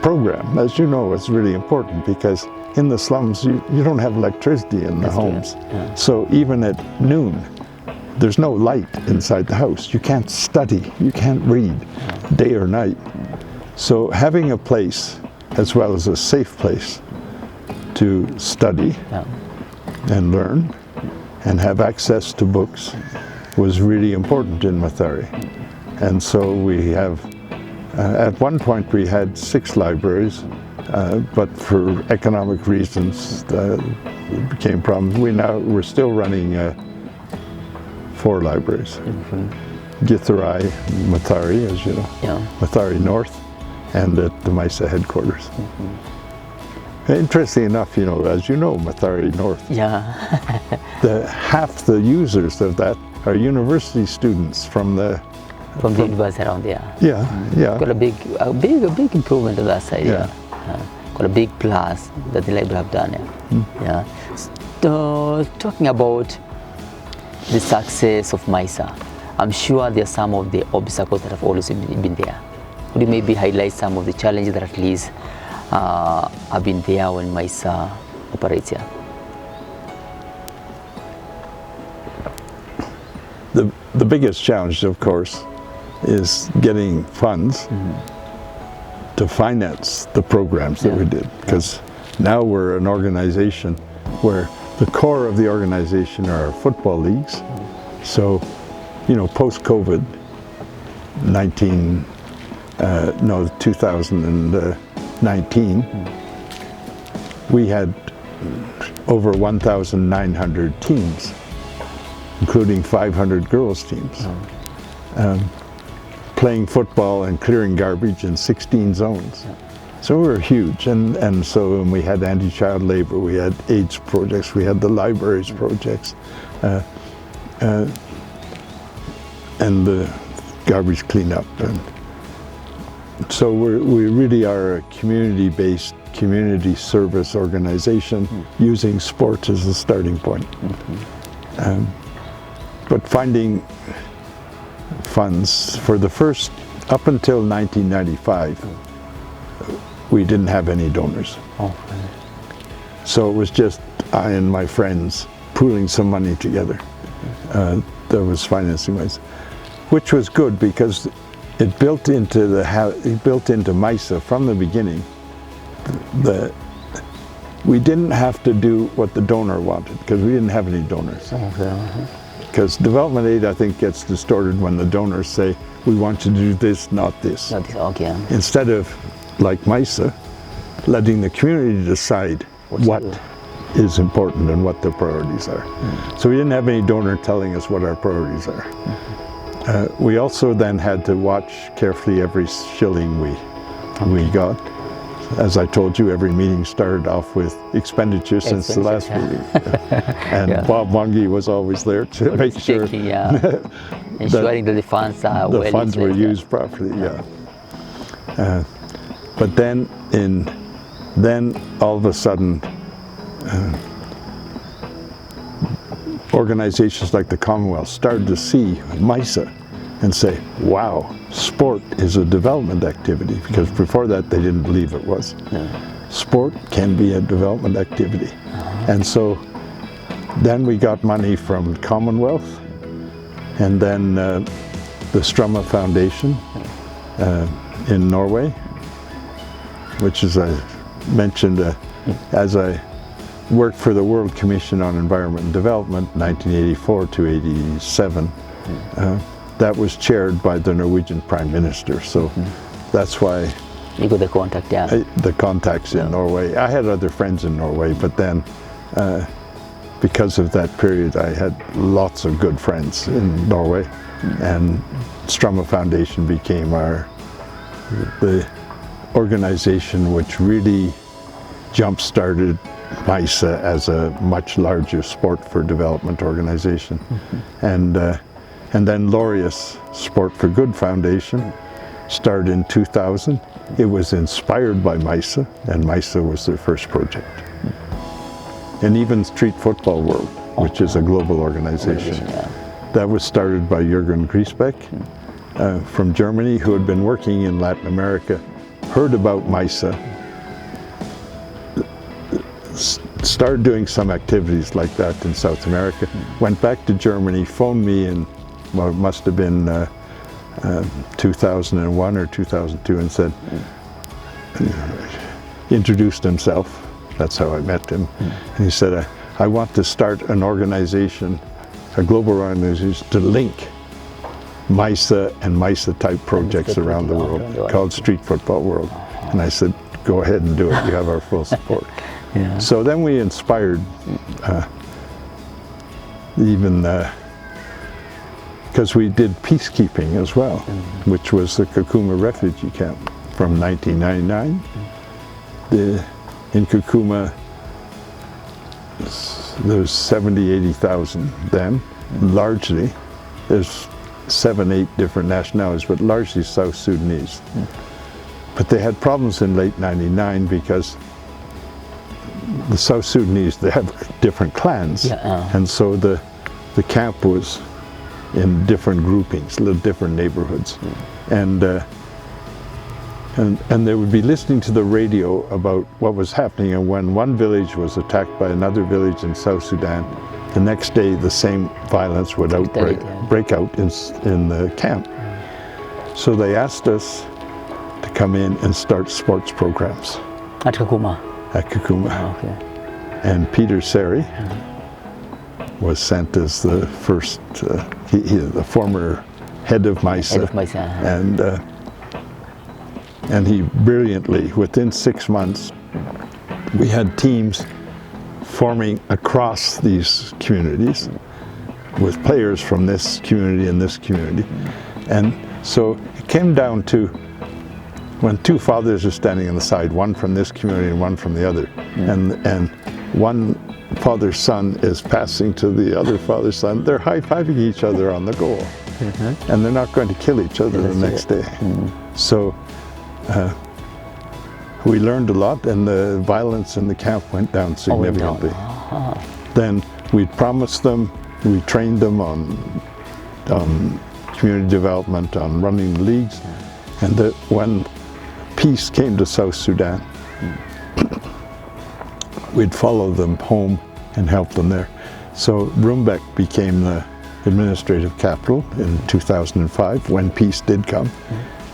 program, as you know, is really important because in the slums you don't have electricity in the homes. Yeah. So even at noon, there's no light inside the house. You can't study, you can't read day or night. So having a place, as well as a safe place to study and learn and have access to books was really important in Mathare. And so we have, at one point we had 6 libraries, but for economic reasons it became problems. We're still running 4 libraries. Githurai, Mathare, as you know, Mathare North, and at the MYSA headquarters. Interesting enough, you know, as you know, Mathare North, half the users of that are university students from the university around there. Got a big improvement on that side. Got a big plus that the library have done. So, talking about the success of MYSA, I'm sure there are some of the obstacles that have always been there. Could you maybe highlight some of the challenges that at least have been there when MYSA operates here? The biggest challenge, of course, is getting funds to finance the programs that we did, because now we're an organization where the core of the organization are our football leagues. So, you know, post-COVID, 2019, we had over 1,900 teams, including 500 girls teams, playing football and clearing garbage in 16 zones. So we were huge, and so we had anti-child labor, we had AIDS projects, we had the libraries projects, and the garbage cleanup. And so we really are a community-based, community service organization using sports as a starting point. But finding funds for the first, up until 1995, we didn't have any donors. So it was just I and my friends pooling some money together. There was financing ways, which was good because it built into MYSA from the beginning. We didn't have to do what the donor wanted because we didn't have any donors. Because development aid, I think, gets distorted when the donors say, we want you to do this, not this. Instead of, like MYSA, letting the community decide what is important and what their priorities are. So we didn't have any donor telling us what our priorities are. We also then had to watch carefully every shilling we got. As I told you, every meeting started off with expenditure since the last meeting. And Bob Mungi was always there to make sure ensuring that the funds are the funds were used properly. But then all of a sudden, organizations like the Commonwealth started to see MYSA and say, wow, sport is a development activity, because before that they didn't believe it was. Sport can be a development activity. And so then we got money from the Commonwealth, and then the Strømme Foundation in Norway, which, as I mentioned, as I worked for the World Commission on Environment and Development, 1984 to 87, that was chaired by the Norwegian Prime Minister. So that's why you got the contact, the contacts in Norway. I had other friends in Norway, but then because of that period, I had lots of good friends in Norway, and Strømme Foundation became the organization which really jump-started MYSA as a much larger sport for development organization. And then Laureus Sport for Good Foundation started in 2000. It was inspired by MYSA, and MYSA was their first project. And even Street Football World, which is a global organization, that was started by Jürgen Griesbeck from Germany, who had been working in Latin America, heard about MYSA, started doing some activities like that in South America, went back to Germany, phoned me in, well, it must have been 2001 or 2002, and said, introduced himself. That's how I met him. And he said, I want to start an organization, a global organization, to link MYSA and MYSA type projects around the world, called Street Football World. And I said, go ahead and do it, you have our full support. So then we inspired even, because we did peacekeeping as well, which was the Kakuma refugee camp from 1999. In Kakuma, there's 70, 80,000 then, largely. There's 7, 8 different nationalities, but largely South Sudanese. But they had problems in late 99 because the South Sudanese, they have different clans. And so the camp was in different groupings, different neighborhoods. And they would be listening to the radio about what was happening, and when one village was attacked by another village in South Sudan, the next day the same violence would break out in the camp. So they asked us to come in and start sports programs. At Kakuma? At Kakuma. And Peter Seri was sent as the first, the former head of MYSA. And he brilliantly, within 6 months, we had teams forming across these communities with players from this community and this community. And so it came down to when two fathers are standing on the side, one from this community and one from the other, and one father's son is passing to the other father's son, they're high-fiving each other on the goal. And they're not going to kill each other the next day. So we learned a lot, and the violence in the camp went down significantly. Then we promised them, we trained them on community development, on running the leagues, and that when peace came to South Sudan, we'd follow them home and help them there. So Rumbek became the administrative capital in 2005 when peace did come.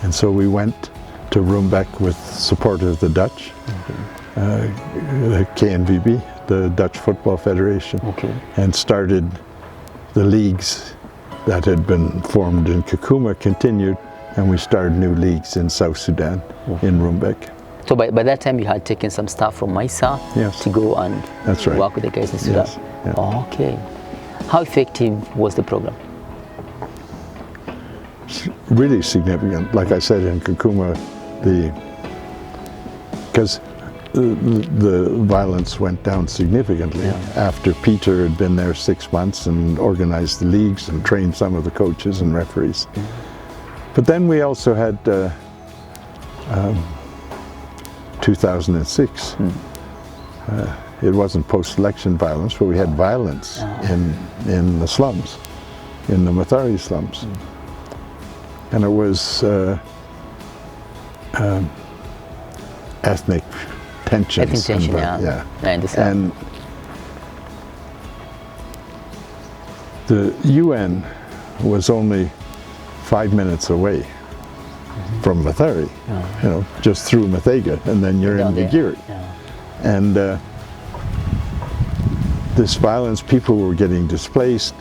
And so we went to Rumbek with support of the Dutch, the KNVB, the Dutch Football Federation, and started the leagues that had been formed in Kakuma, continued, and we started new leagues in South Sudan, in Rumbek. So by that time you had taken some staff from MYSA to go and work with the guys in Sudan? Okay. How effective was the program? Really significant. Like I said, in Kakuma, because the violence went down significantly after Peter had been there 6 months and organized the leagues and trained some of the coaches and referees. But then we also had 2006. It wasn't post-election violence, but we had violence in the slums, in the Mathare slums. and it was ethnic tensions. Ethnic tension, yeah. I understand. And the UN was only 5 minutes away from Mathare, you know, just through Mathare, and then you're in Nigiri. And this violence, people were getting displaced,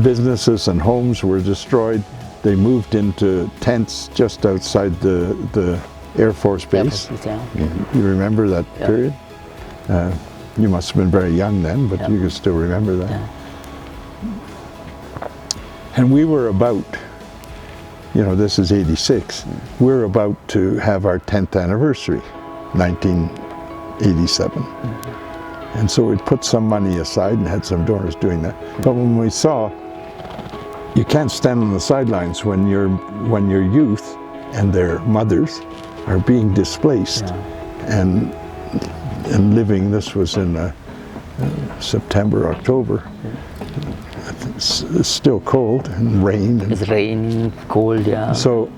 businesses and homes were destroyed. They moved into tents just outside the Air Force Base. You remember that period? You must have been very young then, but you can still remember that. And we were about, you know, this is 86, we're about to have our 10th anniversary, 1987. And so we put some money aside and had some donors doing that. But when we saw, you can't stand on the sidelines when your youth and their mothers are being displaced and living, this was in September, October. It's still cold and rain. It's raining, cold, So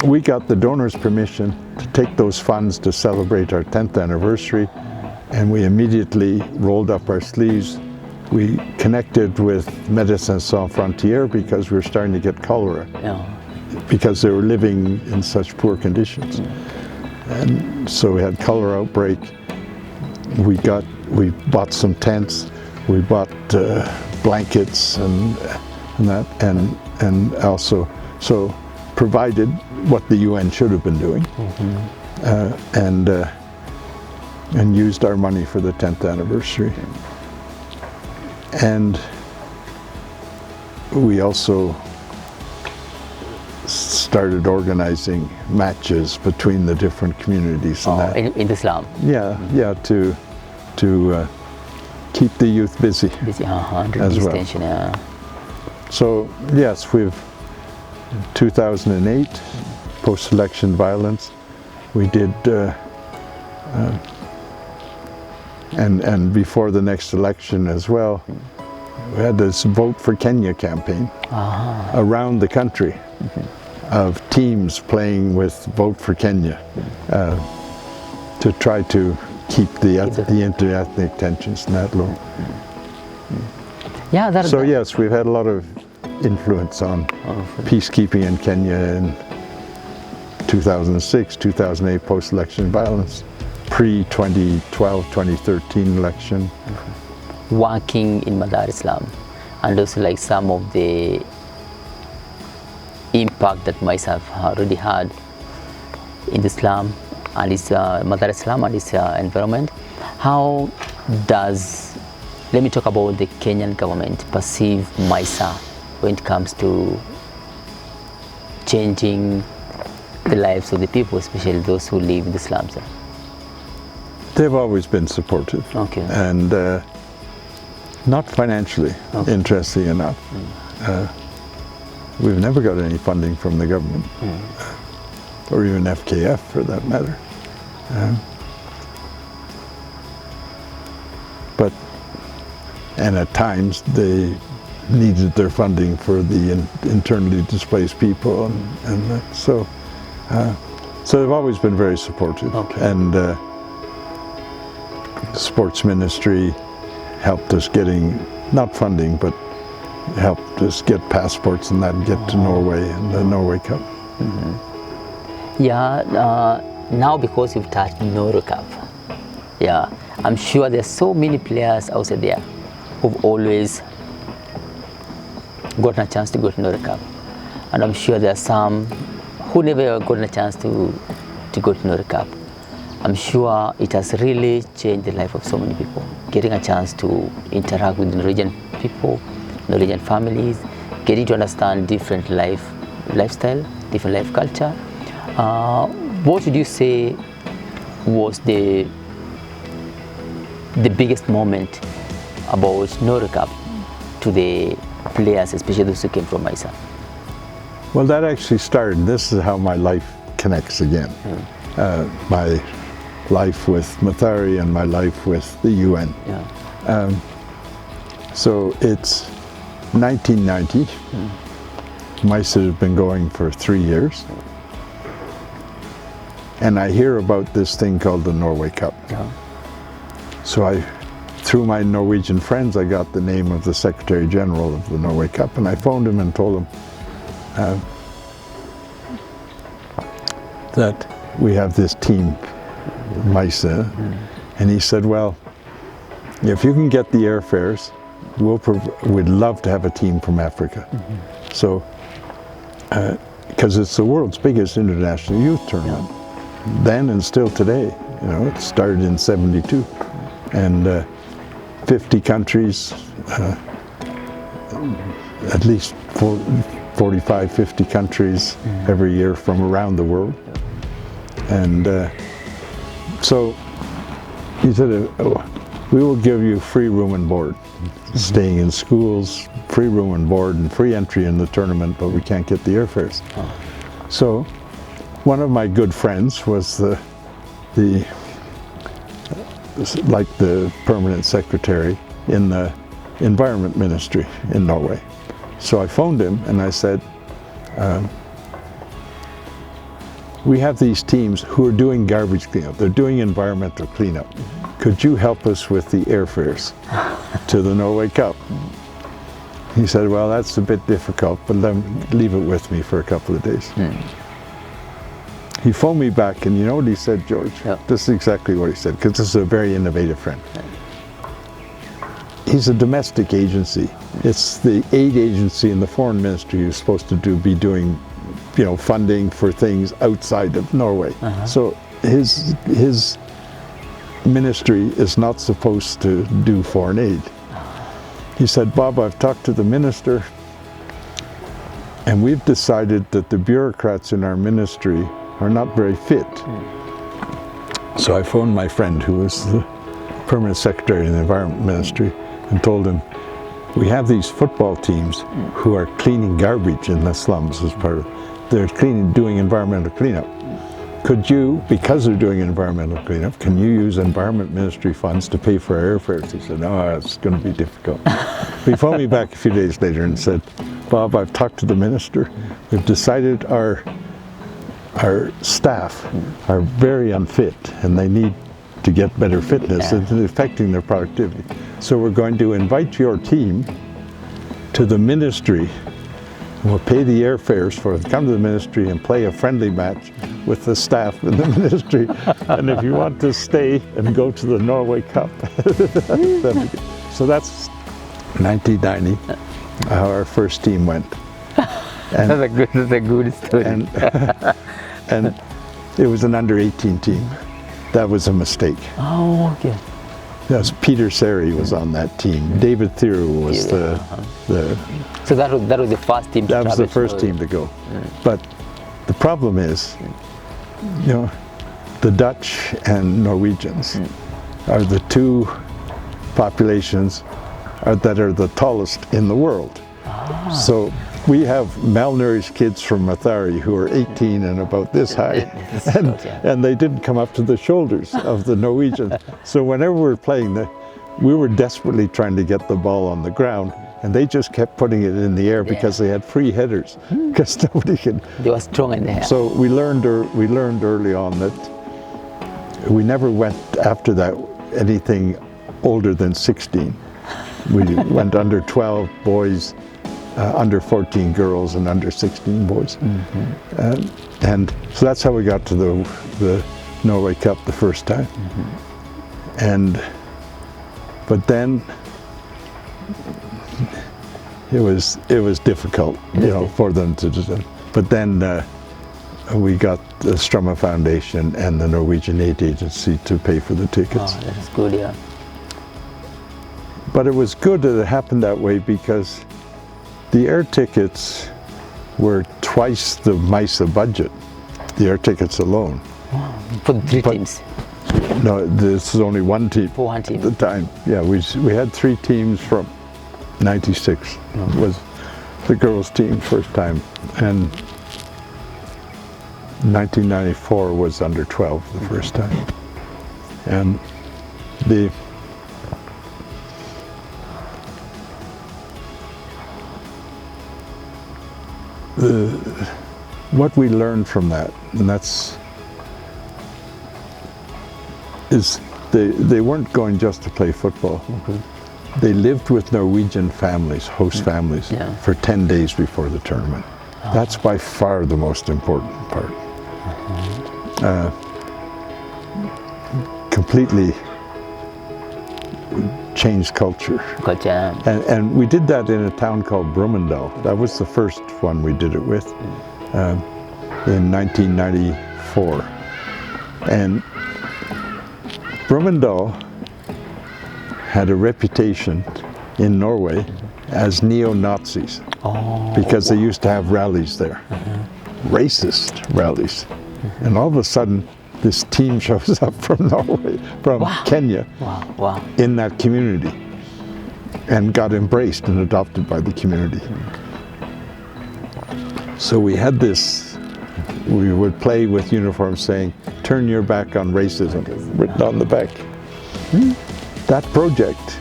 we got the donors' permission to take those funds to celebrate our 10th anniversary, and we immediately rolled up our sleeves. We connected with Médecins Sans Frontières because we were starting to get cholera, because they were living in such poor conditions. And so we had cholera outbreak. We bought some tents, we bought blankets and that, and also so provided what the UN should have been doing, and used our money for the 10th anniversary. And we also started organizing matches between the different communities. In Islam? To keep the youth busy as well. Tension, So yes, we've 2008 post-election violence. We did, and before the next election as well, we had this Vote for Kenya campaign around the country of teams playing with Vote for Kenya to try to keep the inter-ethnic tensions that low. So yes, we've had a lot of influence on peacekeeping in Kenya in 2006, 2008 post-election violence, pre-2012, 2013 election. Working in Mathare Islam, and also like some of the impact that MYSA have already had in Islam and its Mathare Islam and its environment. How does, let me talk about the Kenyan government perceive MYSA when it comes to changing the lives of the people, especially those who live in the slums? They've always been supportive, and not financially, interesting enough. We've never got any funding from the government, or even FKF for that matter. And at times they needed their funding for the internally displaced people, and that. So they've always been very supportive. And the sports ministry helped us getting, not funding, but helped us get passports and that, and get to Norway and the Norway Cup. Now because you've touched Norway Cup, I'm sure there's so many players outside there who've always gotten a chance to go to Norway Cup, and I'm sure there are some who never gotten a chance to go to Norway Cup. I'm sure it has really changed the life of so many people, getting a chance to interact with Norwegian people, Norwegian families, getting to understand different lifestyle, different life culture. What would you say was the biggest moment about Norway Cup to the players, especially those who came from MYSA? Well, that actually started, this is how my life connects again. My life with Mathare and my life with the UN. So it's 1990, MYSA has been going for 3 years. And I hear about this thing called the Norway Cup. Yeah. So through my Norwegian friends, I got the name of the Secretary General of the Norway Cup, and I phoned him and told him that we have this team, MYSA, and he said, well, if you can get the airfares, we'd love to have a team from Africa. So, because it's the world's biggest international youth tournament, then and still today. You know, it started in '72, and 50 countries, at least 45, 50 countries every year from around the world. And so he said, we will give you free room and board, staying in schools, free room and board, and free entry in the tournament, but we can't get the airfares. So one of my good friends was the permanent secretary in the environment ministry in Norway. So I phoned him and I said, we have these teams who are doing garbage cleanup, they're doing environmental cleanup. Could you help us with the airfares to the Norway Cup? He said, well, that's a bit difficult, but leave it with me for a couple of days. He phoned me back, and you know what he said, George? Yeah. This is exactly what he said, because this is a very innovative friend. He's a domestic agency. It's the aid agency in the foreign ministry who's supposed to be doing, you know, funding for things outside of Norway. So his ministry is not supposed to do foreign aid. He said, Bob, I've talked to the minister, and we've decided that the bureaucrats in our ministry are not very fit. So I phoned my friend, who was the permanent secretary in the environment ministry, and told him, we have these football teams who are cleaning garbage in the slums as part of, they're doing environmental cleanup. Could you, because they're doing environmental cleanup, can you use environment ministry funds to pay for airfares? He said, no, it's going to be difficult. He phoned me back a few days later and said, Bob, I've talked to the minister. We've decided our staff are very unfit and they need to get better fitness. It's affecting their productivity. So we're going to invite your team to the ministry. We'll pay the airfares for it to come to the ministry and play a friendly match with the staff in the ministry. And if you want to stay and go to the Norway Cup. So that's 1990, how our first team went. And, that's a good story. And it was an under-18 team. That was a mistake. Oh, okay. Yes, Peter Seri was on that team. David Thiru was the So that was the first team to that was the first team to go. But the problem is, you know, the Dutch and Norwegians are the two populations that are the tallest in the world. So we have malnourished kids from Mathare who are 18 and about this high, and they didn't come up to the shoulders of the Norwegians. So whenever we were playing, we were desperately trying to get the ball on the ground, and they just kept putting it in the air because they had free headers, because nobody could. They were strong in the air. So we learned early on that we never went after that anything older than 16. We went under 12 boys, under 14 girls, and under 16 boys. And so that's how we got to the Norway Cup the first time. But then it was difficult, you know, for them to do. But then we got the Strømma Foundation and the Norwegian Aid Agency to pay for the tickets. Oh, that's good, yeah. But it was good that it happened that way, because the air tickets were twice the MYSA budget, the air tickets alone. For the three teams? No, this is only one team. For one team. At the time. Yeah, we had 3 teams from 96 was the girls' team first time, and 1994 was under 12 the first time. And what we learned from that, and is they weren't going just to play football. They lived with Norwegian families, host families, for 10 days before the tournament. That's by far the most important part. Completely changed culture. And we did that in a town called Brumunddal. That was the first one we did it with in 1994. And Brumunddal had a reputation in Norway as neo-Nazis because they used to have rallies there, racist rallies. And all of a sudden, this team shows up from Norway, from Kenya, in that community, and got embraced and adopted by the community. So we had this, we would play with uniforms saying, "Turn your back on racism," written on the back. That project,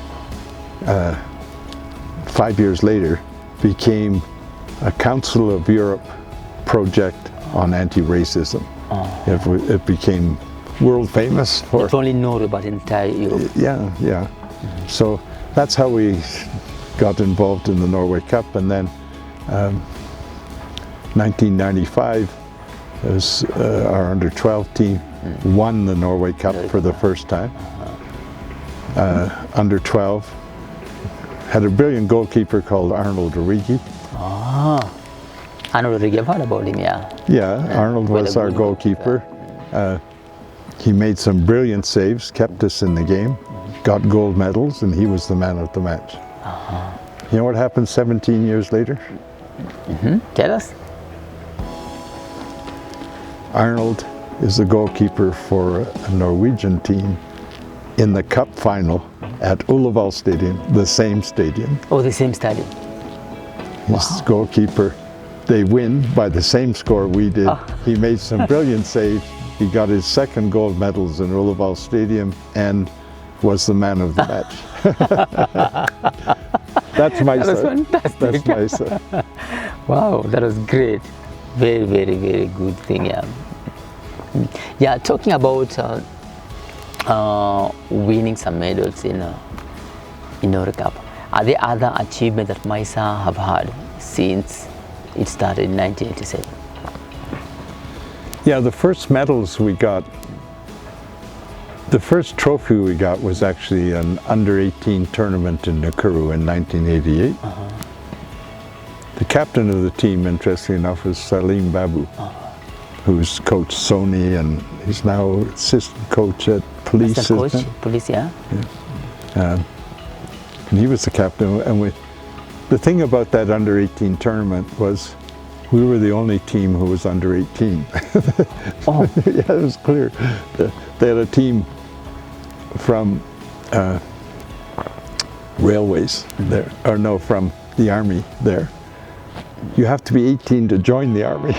5 years later, became a Council of Europe project on anti-racism. It became world famous for... Not only Norway, but entire Europe. Yeah. So that's how we got involved in the Norway Cup, and then 1995, was, our under-12 team won the Norway Cup for the first time. Under-12 had a brilliant goalkeeper called Arnold Origi. Arnold Origi, I've heard about him, Yeah, Arnold was our goalkeeper. He made some brilliant saves, kept us in the game, got gold medals, and he was the man of the match. You know what happened 17 years later? Tell us. Arnold is the goalkeeper for a Norwegian team in the cup final at Ullevål Stadium, the same stadium. Oh, the same stadium. He's goalkeeper. They win by the same score we did. He made some brilliant saves. He got his second gold medals in Ullevål Stadium and was the man of the match. That's MYSA. That was fantastic. That's MYSA. Wow, that was great. Very, very, very good thing, Yeah, talking about winning some medals in Norway Cup, are there other achievements that MYSA have had since it started in 1987? Yeah, the first medals we got, the first trophy we got was actually an under-18 tournament in Nakuru in 1988. The captain of the team, interestingly enough, was Salim Babu, who's coached Sony, and he's now assistant coach at Police. Assistant coach, Police, yeah. And he was the captain, and the thing about that under-18 tournament was we were the only team who was under 18. Yeah, it was clear. They had a team from railways there, or no, from the army there. You have to be 18 to join the army.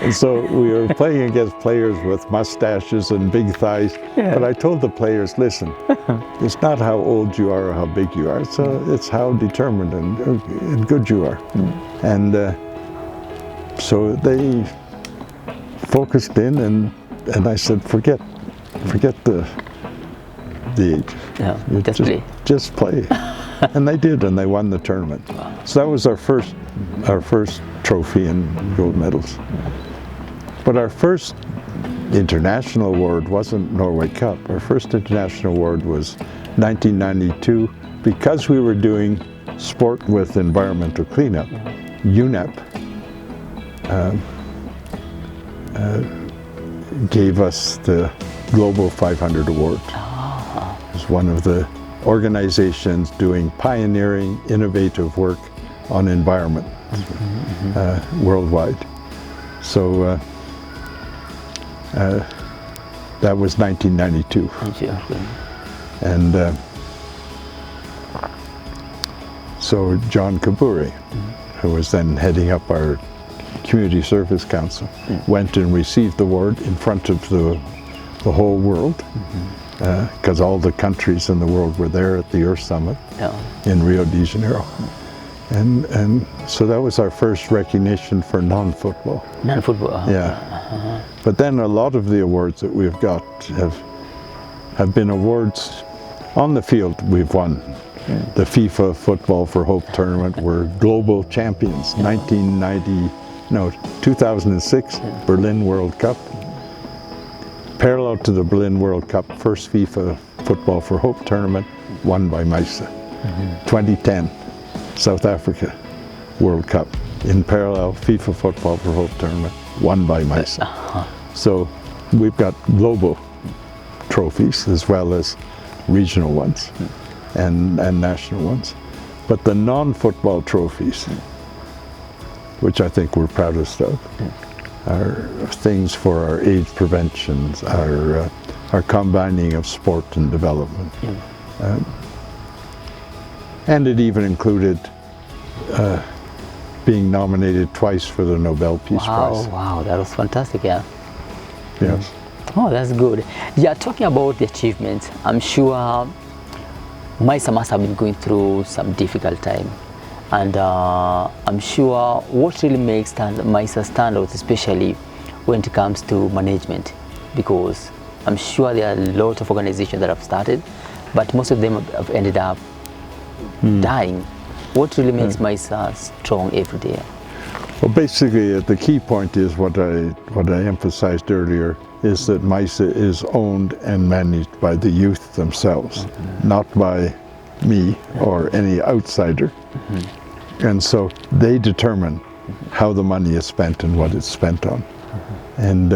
And so we were playing against players with mustaches and big thighs. But I told the players, listen, it's not how old you are or how big you are, it's how determined and good you are. And so they focused in, and I said, forget the age. Yeah, just play. And they did, and they won the tournament. So that was our first trophy and gold medals. But our first international award wasn't Norway Cup. Our first international award was 1992. Because we were doing sport with environmental cleanup, UNEP gave us the Global 500 Award. It was one of the organizations doing pioneering, innovative work on environment worldwide. So that was 1992. And so John Kaburi, who was then heading up our Community Service Council, went and received the award in front of the whole world, because all the countries in the world were there at the Earth Summit in Rio de Janeiro. And so that was our first recognition for non-football. Non-football. Yeah. But then a lot of the awards that we've got have been awards on the field. We've won the FIFA Football for Hope tournament. We're global champions. 2006 Berlin World Cup. Parallel to the Berlin World Cup, first FIFA Football for Hope tournament won by MYSA. 2010 South Africa World Cup, in parallel FIFA Football for Hope tournament won by MYSA. So we've got global trophies as well as regional ones and national ones. But the non-football trophies, which I think we're proudest of, are things for our AIDS preventions, our combining of sport and development. And it even included being nominated twice for the Nobel Peace Prize. Wow, that was fantastic, yeah. Yes. Oh, that's good. Yeah, talking about the achievements, I'm sure MYSA must have been going through some difficult time. And I'm sure what really makes MYSA stand out, especially when it comes to management, because I'm sure there are a lot of organizations that have started, but most of them have ended up dying. What really makes MYSA strong every day? Well, basically, the key point is what I emphasized earlier, is that MYSA is owned and managed by the youth themselves, not by me or any outsider. And so they determine how the money is spent and what it's spent on. And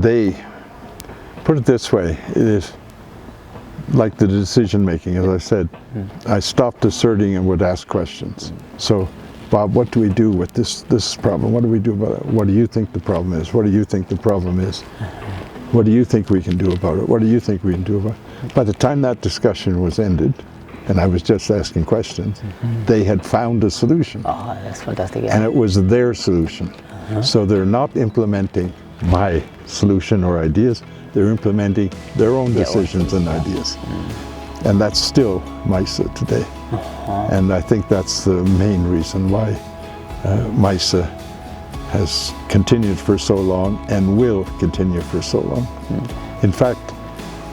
they, put it this way, it is like the decision making, as I said, I stopped asserting and would ask questions. So, Bob, what do we do with this problem? What do we do about it? What do you think the problem is? What do you think the problem is? What do you think we can do about it? What do you think we can do about it? By the time that discussion was ended, and I was just asking questions, they had found a solution. Oh, that's fantastic. Yeah. And it was their solution. So they're not implementing my solution or ideas, they're implementing their own decisions and ideas. And that's still MYSA today. And I think that's the main reason why MYSA has continued for so long and will continue for so long. In fact,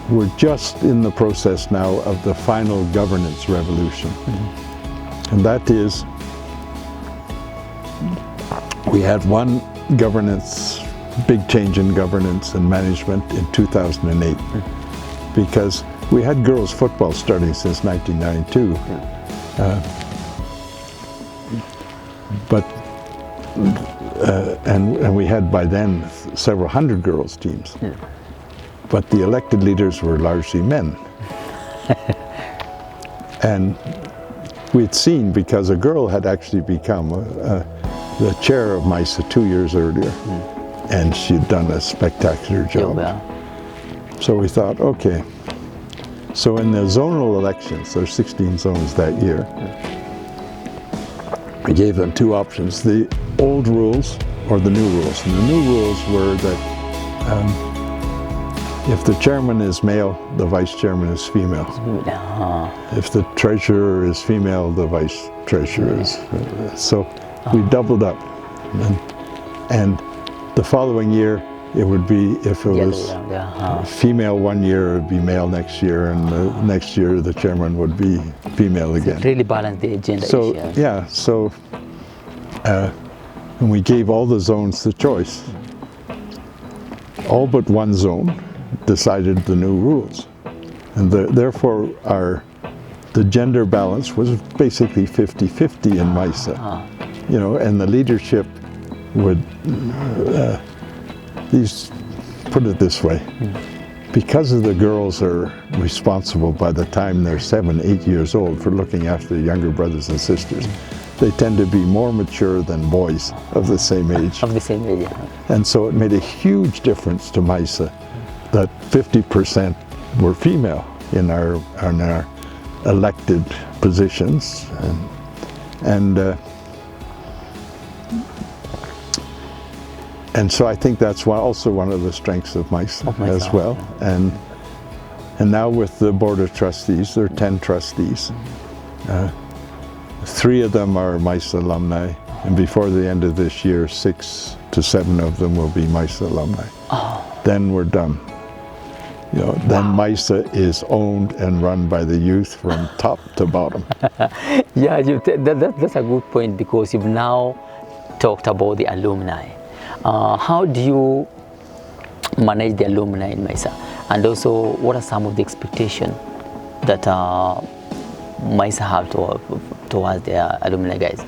we're just in the process now of the final governance revolution. And that is, we had one governance, big change in governance and management in 2008, because we had girls football starting since 1992, and we had by then several hundred girls teams. But the elected leaders were largely men. And we'd seen, because a girl had actually become the chair of MYSA 2 years earlier, and she'd done a spectacular job. So we thought, okay, so in the zonal elections, there's 16 zones that year, I gave them two options, the old rules or the new rules. And the new rules were that if the chairman is male, the vice chairman is female. If the treasurer is female, the vice treasurer is. So we doubled up. And the following year, it would be, if it was female one year, it would be male next year, and the next year the chairman would be female again. Really balance the gender issue. Yeah, so and we gave all the zones the choice. All but one zone decided the new rules. And therefore the gender balance was basically 50-50 in MYSA. You know, and the leadership would, put it this way, because of the girls are responsible by the time they're 7, 8 years old for looking after their younger brothers and sisters, they tend to be more mature than boys of the same age. Of the same age, And so it made a huge difference to MYSA that 50% were female in our elected positions. And so I think that's also one of the strengths of MYSA as well. And now with the Board of Trustees, there are 10 trustees. 3 of them are MYSA alumni, and before the end of this year, 6 to 7 of them will be MYSA alumni. Then we're done. You know, then MYSA is owned and run by the youth from top to bottom. Yeah, that's a good point, because you've now talked about the alumni. How do you manage the alumni in MYSA? And also, what are some of the expectations that MYSA have towards their alumni guys?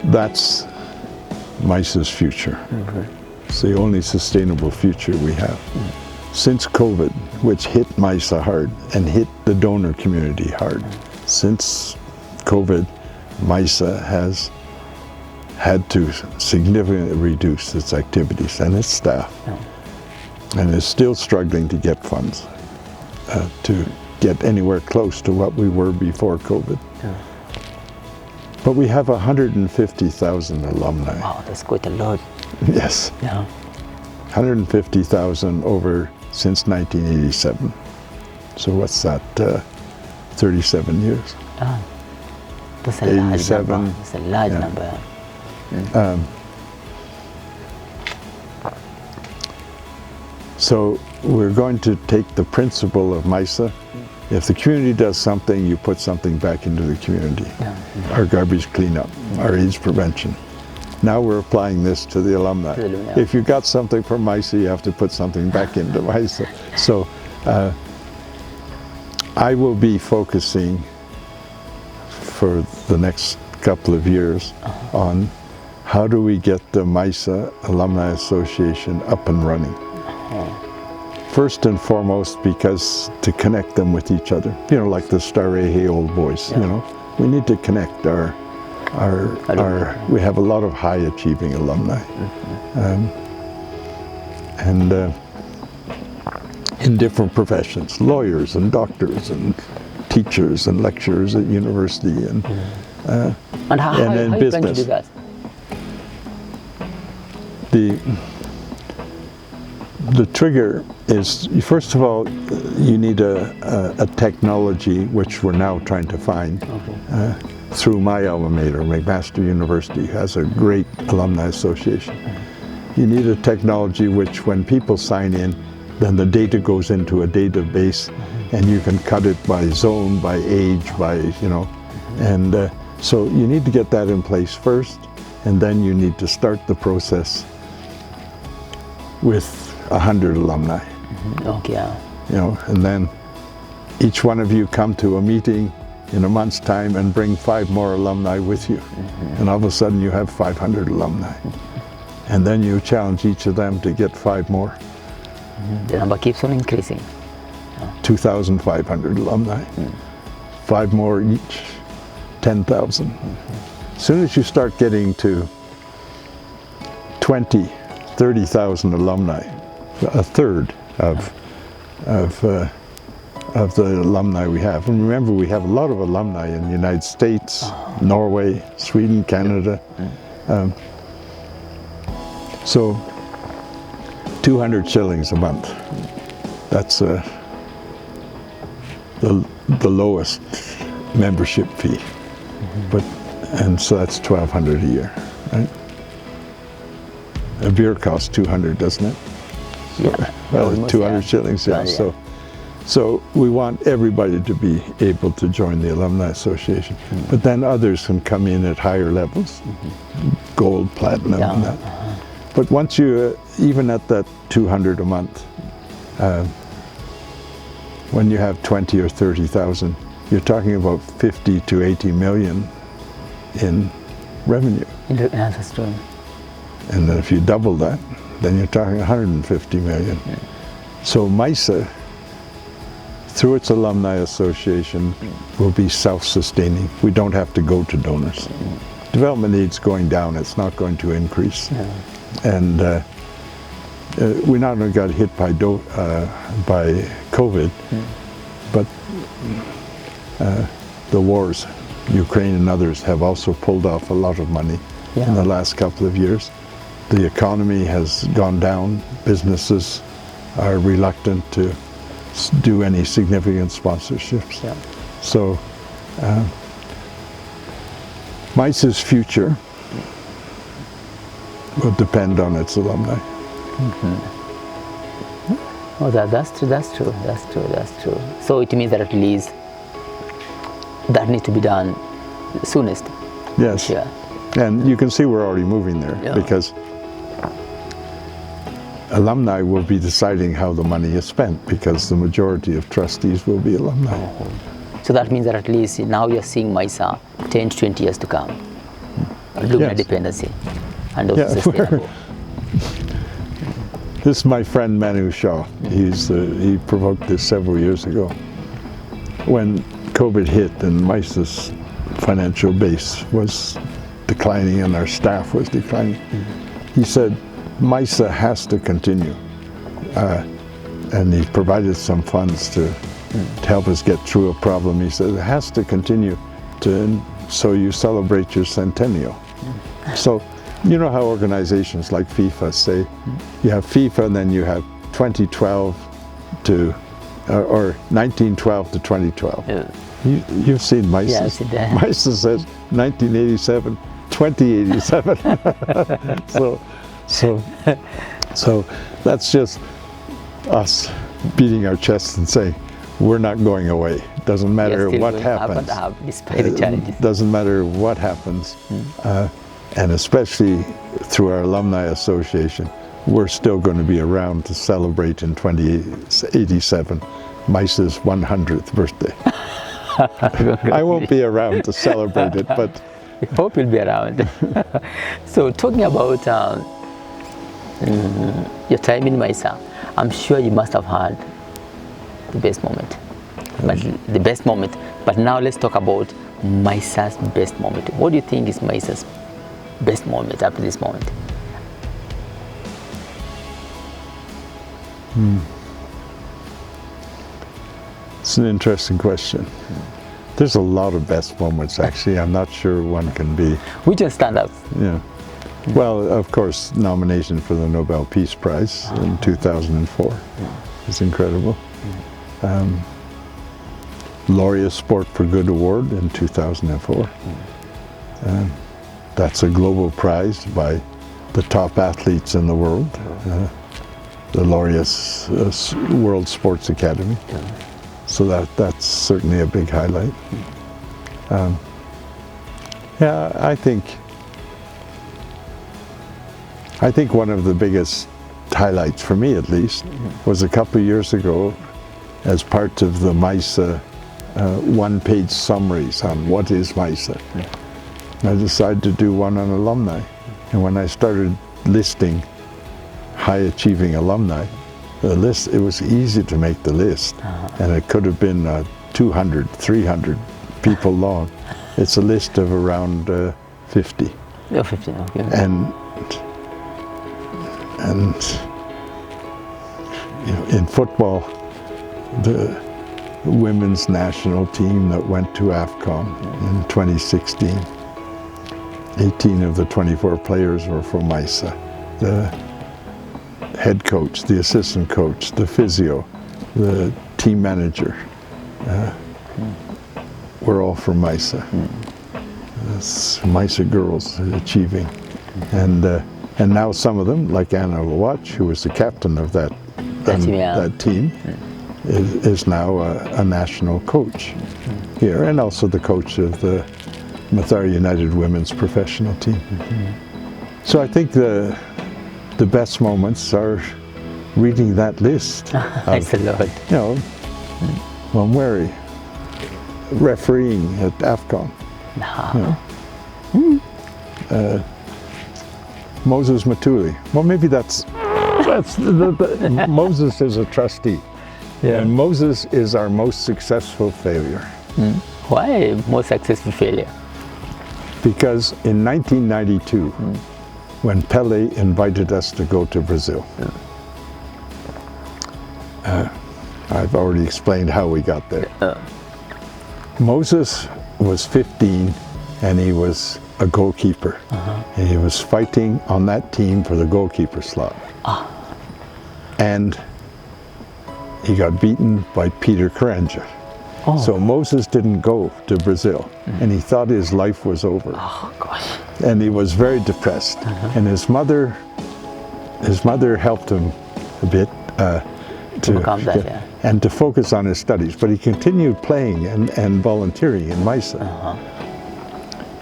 That's MYSA's future. It's the only sustainable future we have. Since COVID, which hit MYSA hard and hit the donor community hard, since COVID, MYSA has had to significantly reduce its activities and its staff, and is still struggling to get funds to get anywhere close to what we were before COVID. But we have 150,000 alumni. Wow, that's quite a lot. Yes. 150,000 over since 1987. So what's that? 37 years. That's a large number. That's a large number. So we're going to take the principle of MYSA. If the community does something, you put something back into the community. Our garbage cleanup, our AIDS prevention. Now we're applying this to the alumni. If you got something from MYSA, you have to put something back into MYSA. So I will be focusing for the next couple of years on how do we get the MYSA Alumni Association up and running. First and foremost, because to connect them with each other, you know, like the Starehe old boys, you know, we need to connect we have a lot of high achieving alumni. In different professions, lawyers and doctors and teachers and lecturers at university and how in are you going to do that? The trigger is, first of all, you need a technology, which we're now trying to find through my alma mater, McMaster University has a great alumni association. You need a technology which, when people sign in, then the data goes into a database, and you can cut it by zone, by age, by, you know, and so you need to get that in place first, and then you need to start the process with 100 alumni. You know, and then each one of you come to a meeting in a month's time and bring 5 more alumni with you. And all of a sudden you have 500 alumni. And then you challenge each of them to get 5 more. The number keeps on increasing. 2,500 alumni. 5 more each, 10,000. As soon as you start getting to 20, 30,000 alumni, a third of the alumni we have. And remember, we have a lot of alumni in the United States, Norway, Sweden, Canada. So 200 shillings a month. That's the lowest membership fee. And so that's 1,200 a year, right? A beer costs 200, doesn't it? Yeah. Well, 200 shillings, yeah. So we want everybody to be able to join the Alumni Association. But then others can come in at higher levels, gold, platinum, and that. But once you, even at that 200 a month, when you have 20 or 30,000, you're talking about 50 to 80 million in revenue. That's true. And then if you double that, then you're talking 150 million. So MYSA, through its Alumni Association, will be self-sustaining. We don't have to go to donors. Development aid's going down, it's not going to increase. And we not only got hit by COVID, but the wars, Ukraine and others, have also pulled off a lot of money in the last couple of years. The economy has gone down. Businesses are reluctant to do any significant sponsorships. Yeah. So MYSA's future will depend on its alumni. Oh, that's true. So it means that at least that needs to be done soonest. Yes. Yeah. And you can see we're already moving there, Yeah. because alumni will be deciding how the money is spent, because the majority of trustees will be alumni. So that means that at least now you're seeing MYSA 10 to 20 years to come, looking at Yes. dependency and also Yeah, sustainable. This is my friend Manu Shaw. He provoked this several years ago. When COVID hit and MYSA's financial base was declining and our staff was declining, he said, MYSA has to continue. And he provided some funds to help us get through a problem. He said, it has to continue so you celebrate your centennial. So, you know how organizations like FIFA say, you have FIFA and then you have 2012 to, or 1912 to 2012. Yeah. You've seen MYSA. Yeah, I've seen that. MYSA says 1987, 2087. So that's just us beating our chests and saying, we're not going away. Doesn't matter what happens. Despite the challenges. Doesn't matter what happens. And especially through our alumni association, we're still going to be around to celebrate in 2087 MYSA's 100th birthday. I won't be around to celebrate it, but I hope you'll be around. So talking about your time in MYSA, I'm sure you must have had the best moment. But now let's talk about MYSA's best moment. What do you think is MYSA's best moment up to this moment? It's an interesting question. There's a lot of best moments, actually. I'm not sure one can be. Which one stand out? Yeah. Well, of course, nomination for the Nobel Peace Prize in 2004 is incredible. Laureate Sport for Good Award in 2004. That's a global prize by the top athletes in the world, the Laureate World Sports Academy. So that's certainly a big highlight. Yeah, I think one of the biggest highlights for me, at least, was a couple of years ago, as part of the MYSA one-page summaries on what is MYSA. I decided to do one on alumni, and when I started listing high-achieving alumni, the list, it was easy to make the list, and it could have been 200, 300 people long. It's a list of around 50. Oh, 50, okay. And you know, in football, the women's national team that went to AFCON in 2016, 18 of the 24 players were from MYSA. The head coach, the assistant coach, the physio, the team manager, were all from MYSA. It's MYSA girls achieving. And now some of them, like Anna Lawatch, who was the captain of that team, is now a national coach here, and also the coach of the Mathare United women's professional team. So I think the best moments are reading that list. Thanks a lot. You know, Mwamweri refereeing at AFCON. You know. Moses Matuli. Well, maybe that's Moses is a trustee. Yeah. And Moses is our most successful failure. Why most successful failure? Because in 1992, when Pele invited us to go to Brazil, I've already explained how we got there. Moses was 15 and he was a goalkeeper. And he was fighting on that team for the goalkeeper slot. And he got beaten by Peter Karanja. Oh. So Moses didn't go to Brazil, and he thought his life was over. Oh gosh. And he was very depressed. And his mother helped him a bit to overcome that, yeah. and to focus on his studies. But he continued playing and volunteering in MYSA.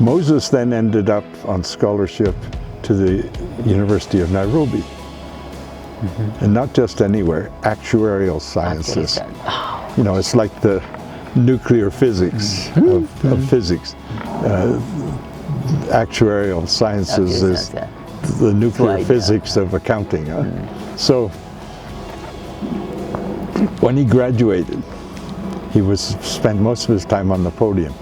Moses then ended up on scholarship to the University of Nairobi. And not just anywhere, actuarial sciences. You know, it's like the nuclear physics of physics. Actuarial sciences is the nuclear physics of accounting. So when he graduated, he spent most of his time on the podium.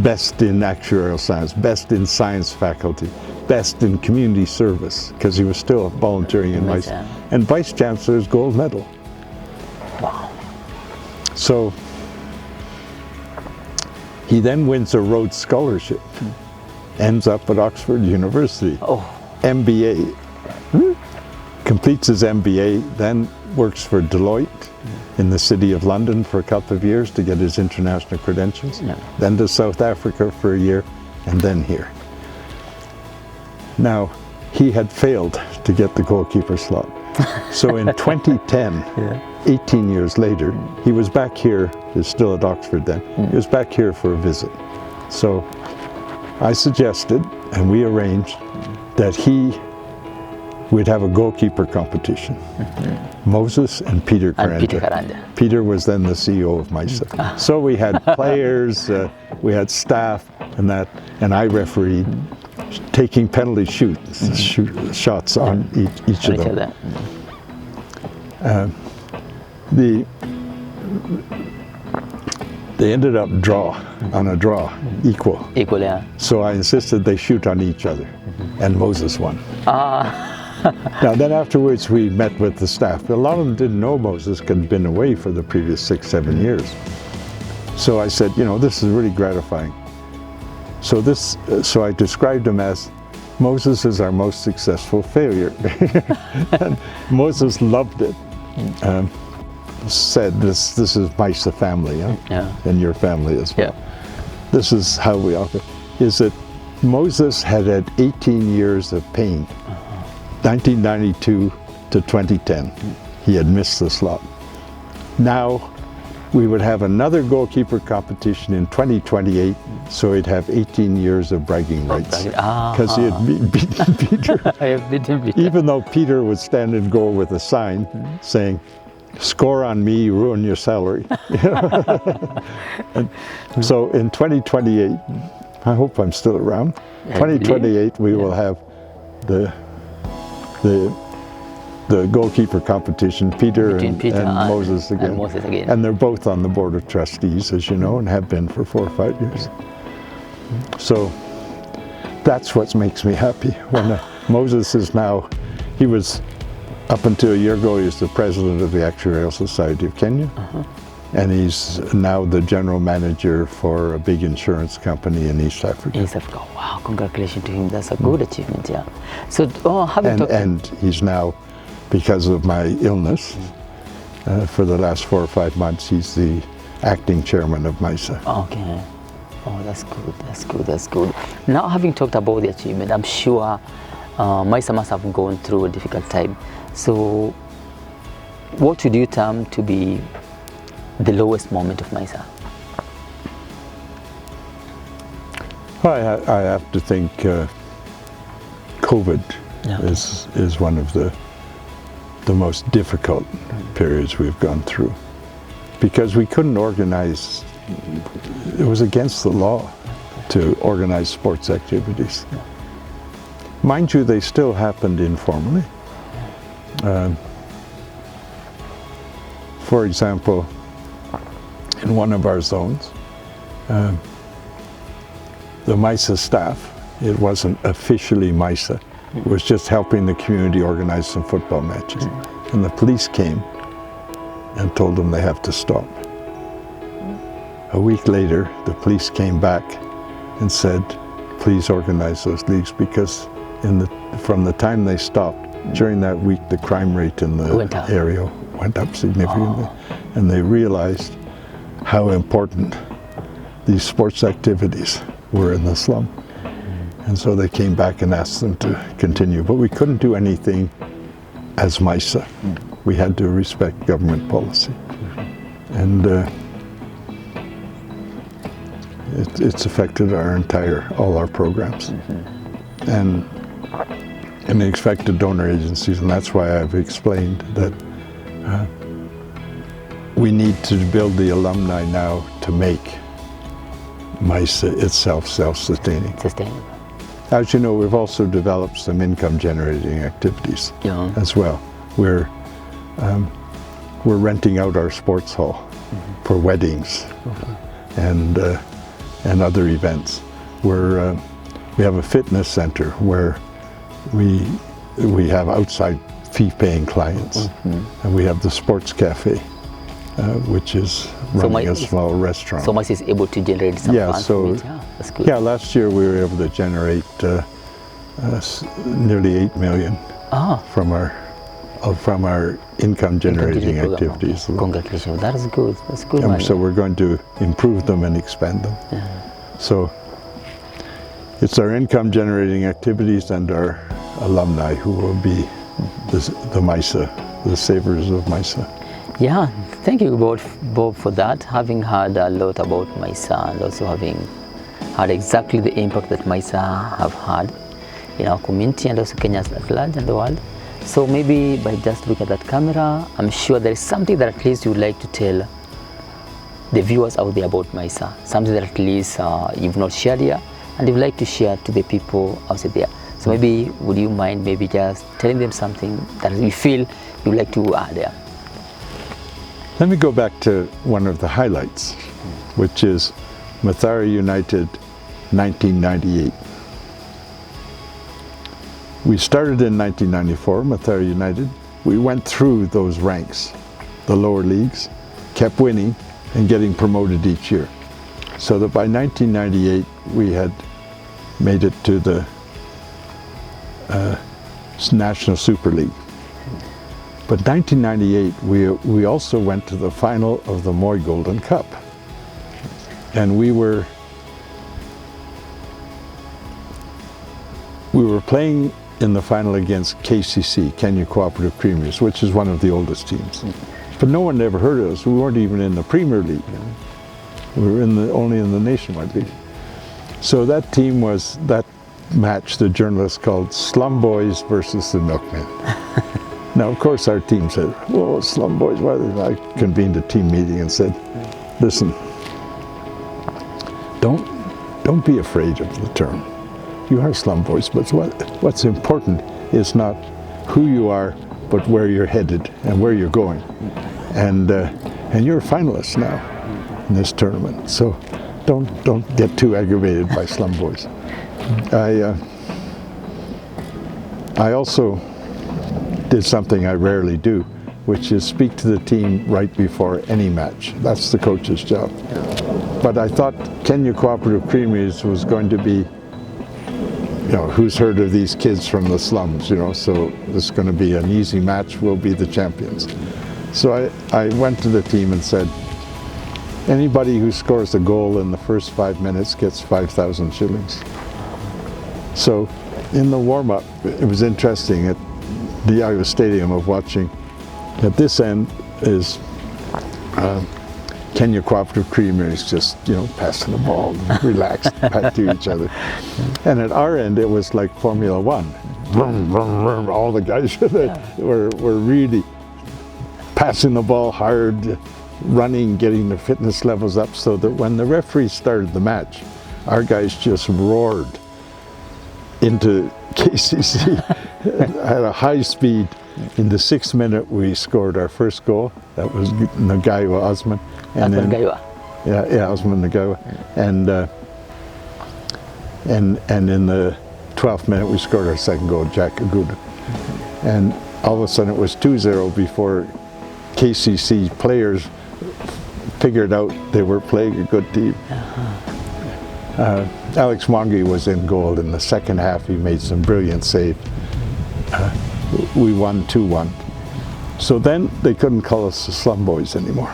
Best in actuarial science, best in science faculty, best in community service, because he was still volunteering in MYSA. And Vice Chancellor's gold medal. Wow. So he then wins a Rhodes Scholarship, ends up at Oxford University, MBA, completes his MBA, then works for Deloitte in the City of London for a couple of years to get his international credentials, then to South Africa for a year, and then here. Now, he had failed to get the goalkeeper slot. So in 2010, 18 years later, he was back here, he was still at Oxford then, he was back here for a visit. So I suggested, and we arranged, that we'd have a goalkeeper competition. Moses and Peter Karanja. Peter was then the CEO of MYSA. So we had players, we had staff, and I refereed, taking penalty shots on each of them. They ended up equal. Equal, yeah. So I insisted they shoot on each other, and Moses won. Now then afterwards we met with the staff. A lot of them didn't know Moses had been away for the previous 6-7 years. So I said, you know, this is really gratifying. So I described him as, Moses is our most successful failure. And Moses loved it. Said, this is MYSA family, and your family as well. This is how we operate, is that Moses had 18 years of pain. 1992 to 2010, he had missed the slot. Now, we would have another goalkeeper competition in 2028, so he'd have 18 years of bragging rights. Because he had beaten Peter. Even though Peter would stand in goal with a sign saying, "Score on me, you ruin your salary." And so in 2028, I hope I'm still around. 2028, we will have the goalkeeper competition, Peter and Moses again. And they're both on the board of trustees, as you know, and have been for 4 or 5 years. So that's what makes me happy. When Moses is now, he was, up until a year ago, he was the president of the Actuarial Society of Kenya. And he's now the general manager for a big insurance company in East Africa. East Africa, wow, congratulations to him. That's a good achievement, yeah. So, and he's now, because of my illness, for the last 4 or 5 months, he's the acting chairman of MYSA. Okay. Oh, that's good, that's good, that's good. Now, having talked about the achievement, I'm sure MYSA must have gone through a difficult time. So, what would you term to be the lowest moment of MYSA? Well, I have to think COVID is one of the most difficult periods we've gone through, because we couldn't organize. It was against the law to organize sports activities. Mind you, they still happened informally. For example, in one of our zones, the MYSA staff, it wasn't officially MYSA, it was just helping the community organize some football matches. And the police came and told them they have to stop. A week later, the police came back and said, please organize those leagues, because from the time they stopped, during that week, the crime rate in the area went up significantly, and they realized how important these sports activities were in the slum. And so they came back and asked them to continue. But we couldn't do anything as MYSA. We had to respect government policy. And it's affected all our programs. And the expected donor agencies, and that's why I've explained that we need to build the alumni now to make MYSA itself self-sustaining. Sustainable. As you know, we've also developed some income-generating activities as well. We're renting out our sports hall for weddings and other events. We have a fitness center where we have outside fee-paying clients, and we have the sports cafe, which is running a small restaurant. So MYSA is able to generate some funds from it. Yeah, that's good. Yeah, last year we were able to generate nearly 8 million from our income-generating activities. Congratulations, that is good. That's good. So we're going to improve them and expand them. So it's our income-generating activities and our alumni who will be the MYSA, the savers of MYSA. Yeah, thank you both for that. Having heard a lot about MYSA and also having heard exactly the impact that MYSA have had in our community and also Kenya at large and the world. So maybe by just looking at that camera, I'm sure there is something that at least you would like to tell the viewers out there about MYSA, something that at least you've not shared here and you'd like to share to the people out there. So maybe would you mind maybe just telling them something that you feel you'd like to add there? Let me go back to one of the highlights, which is Mathare United 1998. We started in 1994, Mathare United. We went through those ranks, the lower leagues, kept winning and getting promoted each year. So that by 1998 we had made it to the National Super League. But 1998 we also went to the final of the Norway Cup. And we were playing in the final against KCC, Kenya Cooperative Creameries, which is one of the oldest teams. But no one ever heard of us. We weren't even in the Premier League. We were only in the Nationwide League. So that team was, that match the journalists called Slum Boys versus the Milkmen. Now, of course, our team said, "Whoa, Slum Boys!" I convened a team meeting and said, "Listen, don't be afraid of the term. You are Slum Boys, but what's important is not who you are, but where you're headed and where you're going. And you're finalists now in this tournament. So don't get too aggravated by Slum Boys." I also did something I rarely do, which is speak to the team right before any match. That's the coach's job. But I thought Kenya Cooperative Creameries was going to be, who's heard of these kids from the slums, so this is going to be an easy match, we'll be the champions. So I went to the team and said, anybody who scores a goal in the first 5 minutes gets 5,000 shillings. So in the warm-up, it was interesting at the Iowa Stadium of watching. At this end is Kenya Cooperative Creameries just, passing the ball, relaxed, back to each other. And at our end, it was like Formula One. Vroom, vroom, vroom. All the guys were really passing the ball hard, running, getting their fitness levels up, so that when the referee started the match, our guys just roared into KCC at a high speed. In the 6th minute, we scored our first goal. That was Nagaiwa Osman. And then, Osman Nagaiwa. And in the 12th minute, we scored our second goal, Jack Aguda. And all of a sudden, it was 2-0 before KCC players figured out they were playing a good team. Alex Mwangi was in goal in the second half. He made some brilliant save. We won 2-1. So then they couldn't call us the slum boys anymore.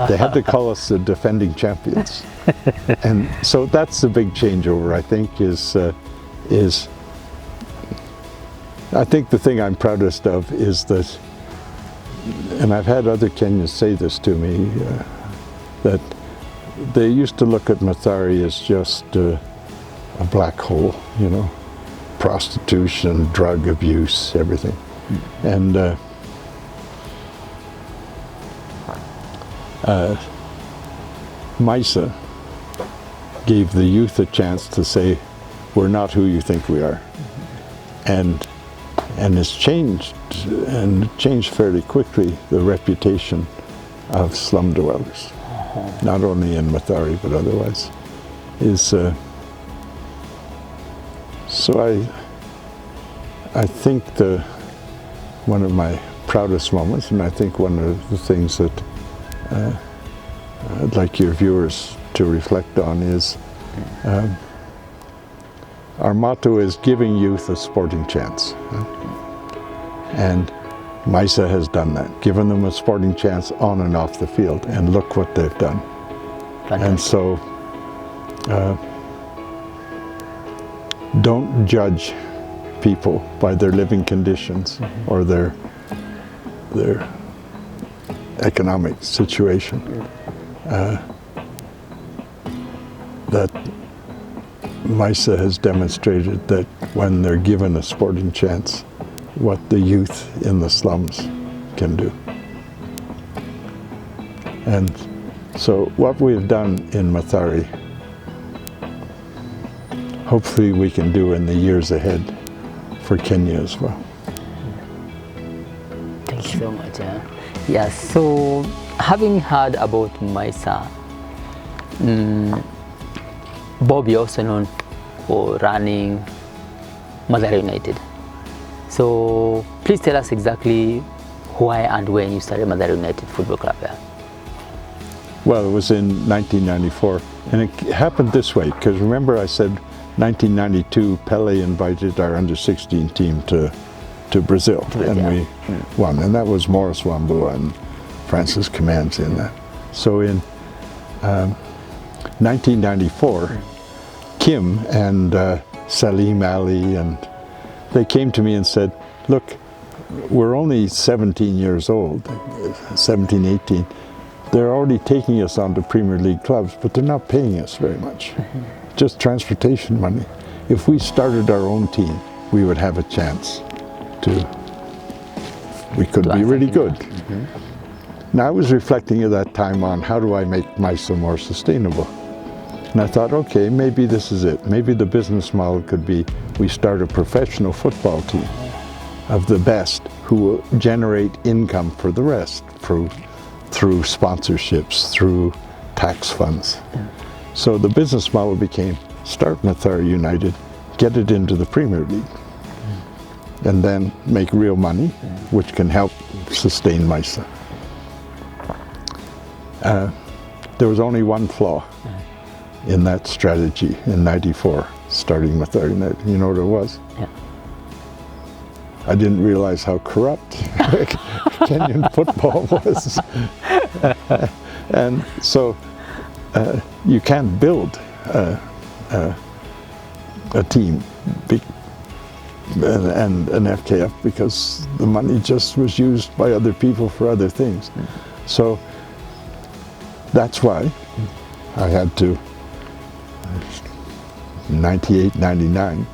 They had to call us the defending champions. And so that's the big changeover, I think, is I think the thing I'm proudest of is that, and I've had other Kenyans say this to me, that they used to look at Mathare as just a black hole, you know, prostitution, drug abuse, everything. And MYSA gave the youth a chance to say, we're not who you think we are. And it's changed, and changed fairly quickly, the reputation of slum dwellers, not only in Mathare but otherwise, is so I think one of my proudest moments, and I think one of the things that I'd like your viewers to reflect on is our motto is giving youth a sporting chance. And MYSA has done that, given them a sporting chance on and off the field, and look what they've done. Fantastic. And so don't judge people by their living conditions or their economic situation. That MYSA has demonstrated that when they're given a sporting chance, what the youth in the slums can do. And so what we've done in Mathare, hopefully we can do in the years ahead for Kenya as well. Thank you so much. Yeah, so having heard about MYSA, Bobby also known for running Mathare United. So please tell us exactly why and when you started Mathare United Football Club. Well, it was in 1994, and it happened this way, because remember I said 1992 Pele invited our under-16 team to Brazil, and we won, and that was Morris Wambua and Francis Commands in that. So in 1994, Kim and Salim Ali, and they came to me and said, look, we're only 17 years old, 17, 18. They're already taking us on to Premier League clubs, but they're not paying us very much, just transportation money. If we started our own team, we would have a chance we could be really good. Now I was reflecting at that time on how do I make MYSA more sustainable. And I thought, okay, maybe this is it. Maybe the business model could be we start a professional football team of the best who will generate income for the rest through sponsorships, through tax funds. So the business model became start Mathare United, get it into the Premier League, and then make real money, which can help sustain MYSA. There was only one flaw in that strategy in '94, starting Mathare United. You know what it was? Yeah. I didn't realize how corrupt Kenyan football was. And so you can't build a team and an FKF because the money just was used by other people for other things. So that's why I had to, 98, 99,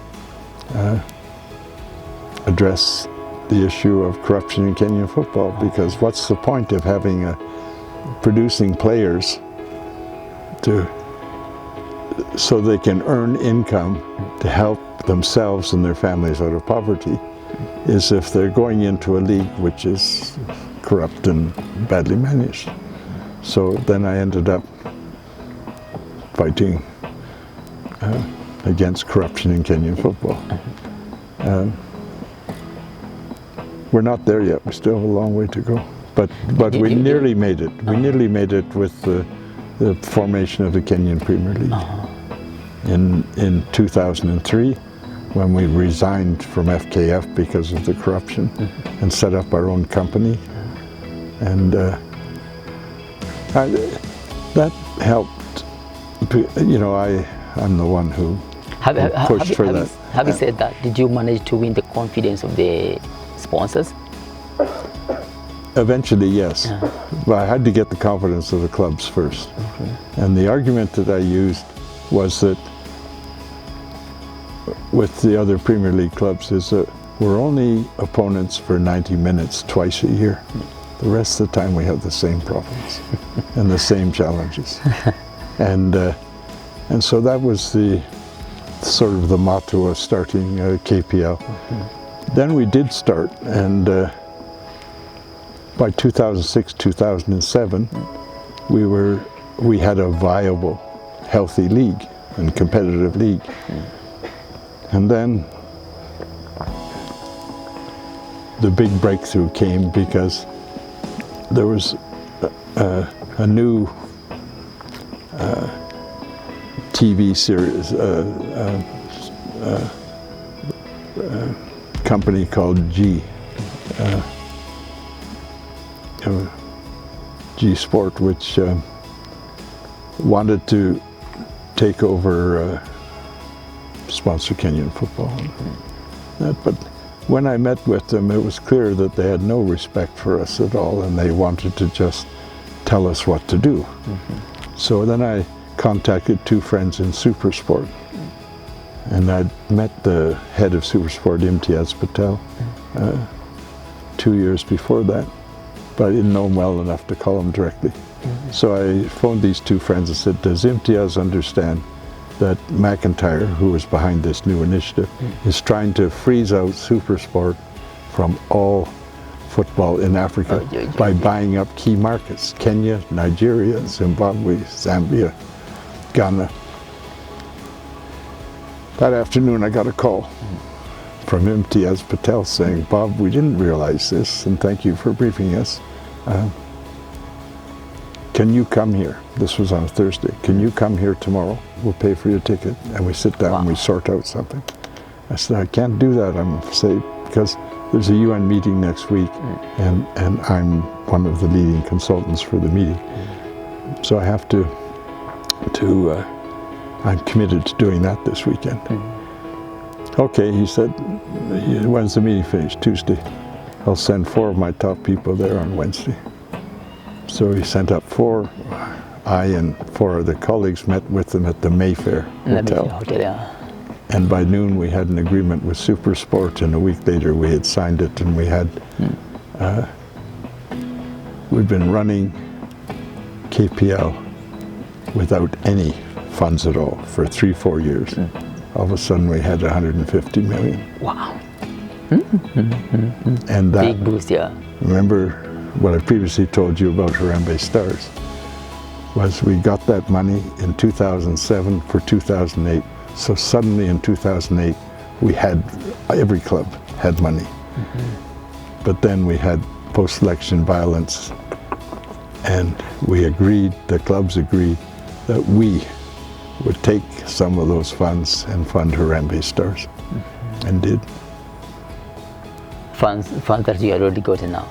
address the issue of corruption in Kenyan football, because what's the point of having producing players so they can earn income to help themselves and their families out of poverty, is if they're going into a league which is corrupt and badly managed. So then I ended up fighting against corruption in Kenyan football. We're not there yet. We still have a long way to go. But we nearly made it. We nearly made it with the formation of the Kenyan Premier League. In 2003, when we resigned from FKF because of the corruption and set up our own company. And that helped. You know, I'm the one who pushed for that. Having said that, did you manage to win the confidence of the sponsors? Eventually, yes. But I had to get the confidence of the clubs first. And the argument that I used was that with the other Premier League clubs is that we're only opponents for 90 minutes twice a year. The rest of the time we have the same problems and the same challenges. And so that was the sort of the motto of starting KPL. Then we did start, and by 2006, 2007, we had a viable, healthy league and competitive league. And then the big breakthrough came because there was a new TV series, company called G Sport, which wanted to take over sponsor Kenyan football. But when I met with them, it was clear that they had no respect for us at all, and they wanted to just tell us what to do. So then I contacted two friends in Supersport, and I'd met the head of Supersport, Imtiaz Patel, 2 years before that, but I didn't know him well enough to call him directly. So I phoned these two friends and said, does Imtiaz understand that McIntyre, who was behind this new initiative, is trying to freeze out Supersport from all football in Africa by buying up key markets, Kenya, Nigeria, Zimbabwe, Zambia, Ghana. That afternoon I got a call from Imtiaz Patel saying, Bob, we didn't realize this, and thank you for briefing us. Can you come here? This was on a Thursday. Can you come here tomorrow? We'll pay for your ticket. And we sit down and we sort out something. I said, I can't do that, I'm afraid, because there's a UN meeting next week, and I'm one of the leading consultants for the meeting. So I have to I'm committed to doing that this weekend. Okay, he said, when's the meeting finished? Tuesday. I'll send 4 of my top people there on Wednesday. So he sent up 4. I and 4 other colleagues met with them at the Mayfair Hotel. And by noon we had an agreement with Supersport, and a week later we had signed it, and we had, we'd been running KPL without any funds at all for 3-4 years. All of a sudden we had 150 million. Wow. And that, big boost, yeah. Remember what I previously told you about Harambee Stars, was we got that money in 2007 for 2008. So suddenly in 2008, we had, every club had money. But then we had post-election violence, and we agreed, the clubs agreed, that we would take some of those funds and fund Harambee Stars, and did. Funds that you already gotten now?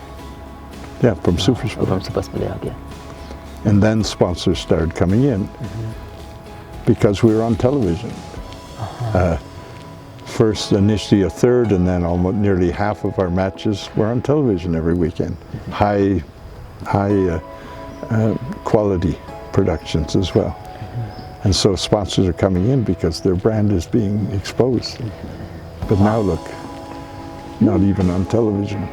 Yeah, from Supersport. From Supersport, yeah. And then sponsors started coming in, because we were on television. First, initially a third, and then almost nearly half of our matches were on television every weekend. High quality productions as well. And so sponsors are coming in because their brand is being exposed. But now look, not even on television.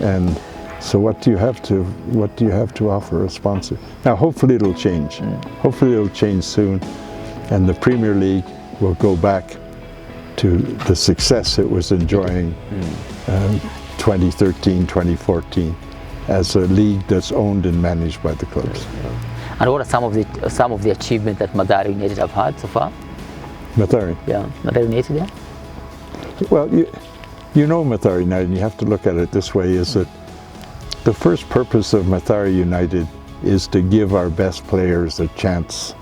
And so what do you have to offer a sponsor? Now hopefully it'll change. Hopefully it'll change soon, and the Premier League will go back to the success it was enjoying 2013, 2014, as a league that's owned and managed by the clubs. And what are some of the achievements that Mathare United have had so far? Mathare? Yeah, Mathare United, yeah. Well, you know Mathare United, and you have to look at it this way, is that the first purpose of Mathare United is to give our best players a chance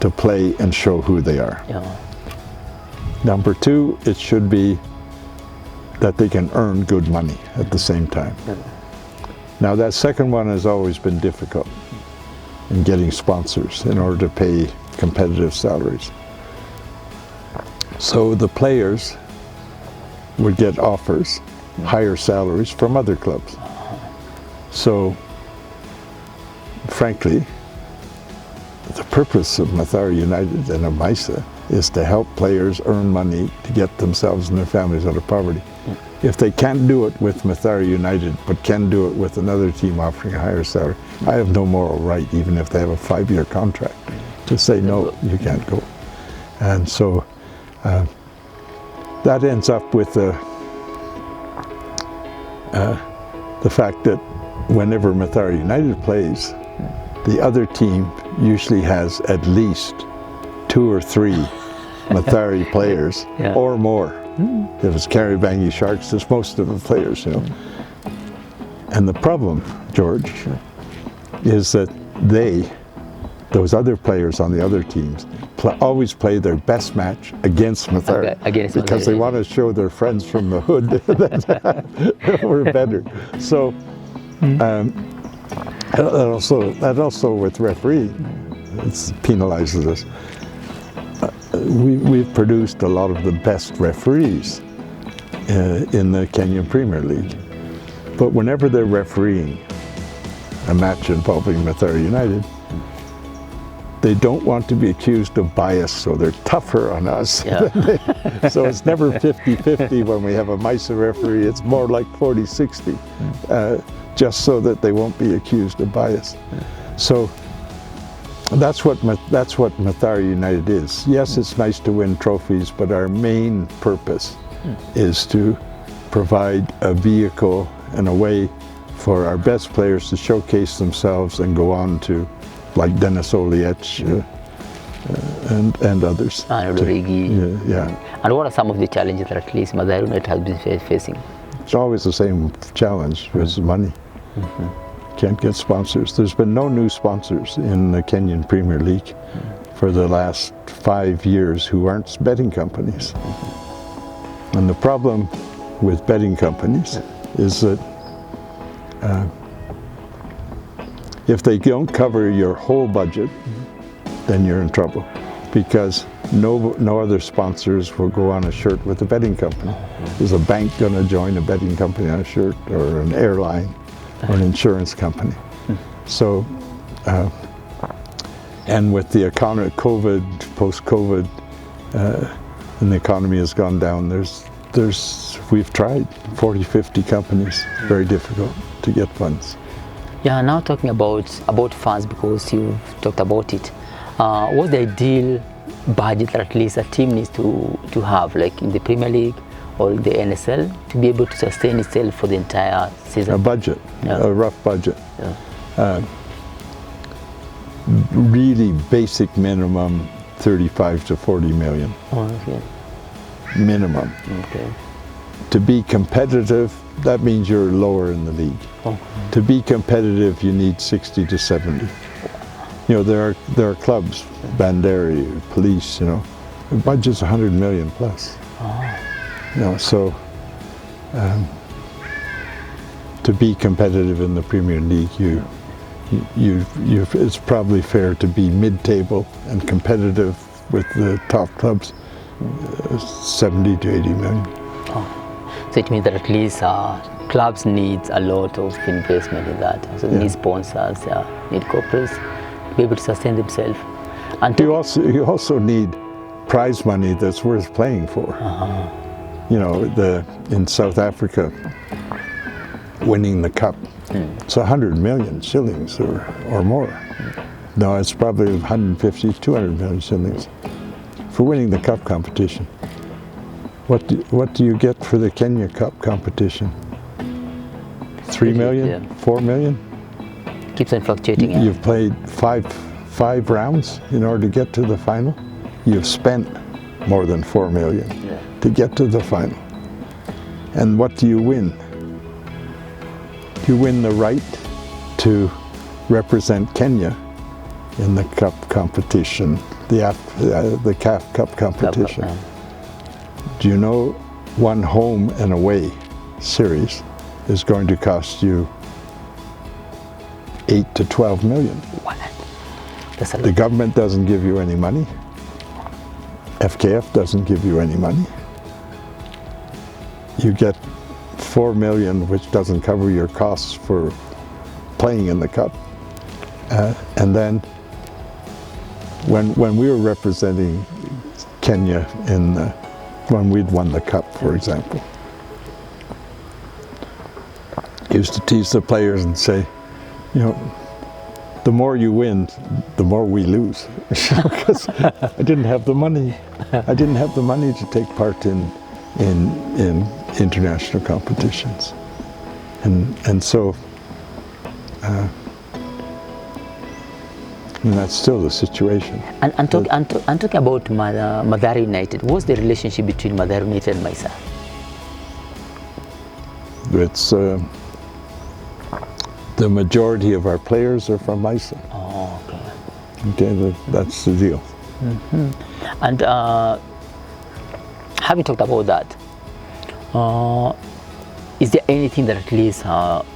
to play and show who they are. Yeah. Number two, it should be that they can earn good money at the same time. Now that second one has always been difficult in getting sponsors in order to pay competitive salaries. So the players would get offers, higher salaries from other clubs. So frankly, the purpose of Mathare United and of MYSA is to help players earn money to get themselves and their families out of poverty. If they can't do it with Mathare United, but can do it with another team offering a higher salary, I have no moral right, even if they have a 5-year contract, to say, no, you can't go. And so that ends up with the fact that whenever Mathare United plays, the other team usually has at least 2 or 3 Mathare players or more. If it's Kariobangi Sharks, there's most of the players, you know. And the problem, George, is that those other players on the other teams, always play their best match against Mathare, because they want to show their friends from the hood that we're better. So, that also with referee, it penalizes us. We've produced a lot of the best referees in the Kenyan Premier League. But whenever they're refereeing a match involving Mathare United, they don't want to be accused of bias, so they're tougher on us. Yeah. So it's never 50-50 when we have a MYSA referee, it's more like 40-60, just so that they won't be accused of bias. So that's what Mathare United is. Yes, it's nice to win trophies, but our main purpose is to provide a vehicle and a way for our best players to showcase themselves and go on to, like Dennis Oliech and others. And And what are some of the challenges that at least Mathare United has been facing? It's always the same challenge, is money. Can't get sponsors. There's been no new sponsors in the Kenyan Premier League for the last 5 years who aren't betting companies. And the problem with betting companies is that if they don't cover your whole budget, then you're in trouble, because no other sponsors will go on a shirt with a betting company. Is a bank going to join a betting company on a shirt, or an airline, or an insurance company? So, and with the economy, post-COVID, and the economy has gone down, we've tried 40-50 companies, very difficult to get funds. Yeah, now talking about funds, because you talked about it, what's the ideal budget that at least a team needs to have, like in the Premier League or in the NSL, to be able to sustain itself for the entire season? A budget, a rough budget. Really basic minimum, 35 to 40 million. Oh, okay. Minimum. Okay. To be competitive, that means you're lower in the league. Oh. To be competitive, you need 60 to 70. You know, there are clubs, Bandari, Police, you know, the budget's 100 million plus. Oh. You know, so to be competitive in the Premier League, it's probably fair to be mid-table and competitive with the top clubs, 70 to 80 million. Oh. So it means that at least clubs need a lot of investment in that. So they need sponsors, need corporates to be able to sustain themselves. And you also need prize money that's worth playing for. You know, in South Africa, winning the cup, it's 100 million shillings or more. No, it's probably 150, 200 million shillings for winning the cup competition. What do you get for the Kenya Cup competition? 3 million? 4 million? Keeps on fluctuating. Yeah. You've played five rounds in order to get to the final. You've spent more than 4 million to get to the final. And what do you win? You win the right to represent Kenya in the cup competition, the CAF Cup competition. Do you know one home and away series is going to cost you 8 to 12 million? What? That's a lot. The government doesn't give you any money. FKF doesn't give you any money. You get 4 million, which doesn't cover your costs for playing in the cup. And then when we were representing Kenya when we'd won the cup, for example, used to tease the players and say, you know, the more you win, the more we lose. Because I didn't have the money. I didn't have the money to take part in international competitions, and so and that's still the situation. And talking about Mathare United, what's the relationship between Mathare United and MYSA? It's the majority of our players are from MYSA. Oh, okay. Okay, that's the deal. Mm-hmm. And having talked about that, is there anything that at least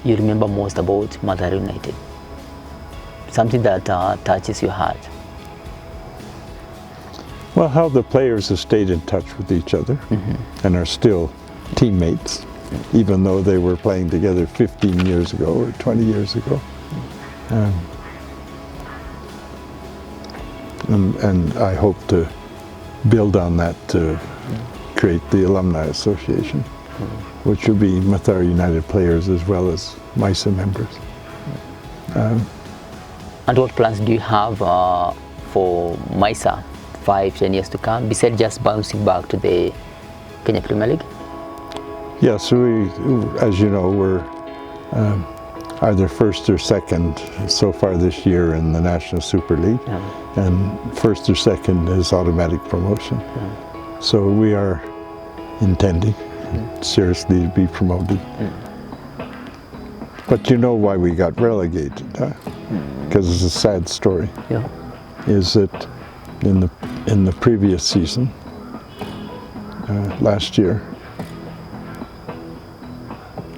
you remember most about Mathare United? Something that touches your heart? Well, how the players have stayed in touch with each other and are still teammates, even though they were playing together 15 years ago or 20 years ago. And I hope to build on that to create the Alumni Association, which will be Mathare United players as well as MYSA members. And what plans do you have for MYSA 5-10 years to come, besides just bouncing back to the Kenya Premier League? Yeah, so we, as you know, we're either first or second so far this year in the National Super League, and first or second is automatic promotion. So we are intending seriously to be promoted. But you know why we got relegated, huh? Because it's a sad story. Yeah. Is that in the previous season, last year,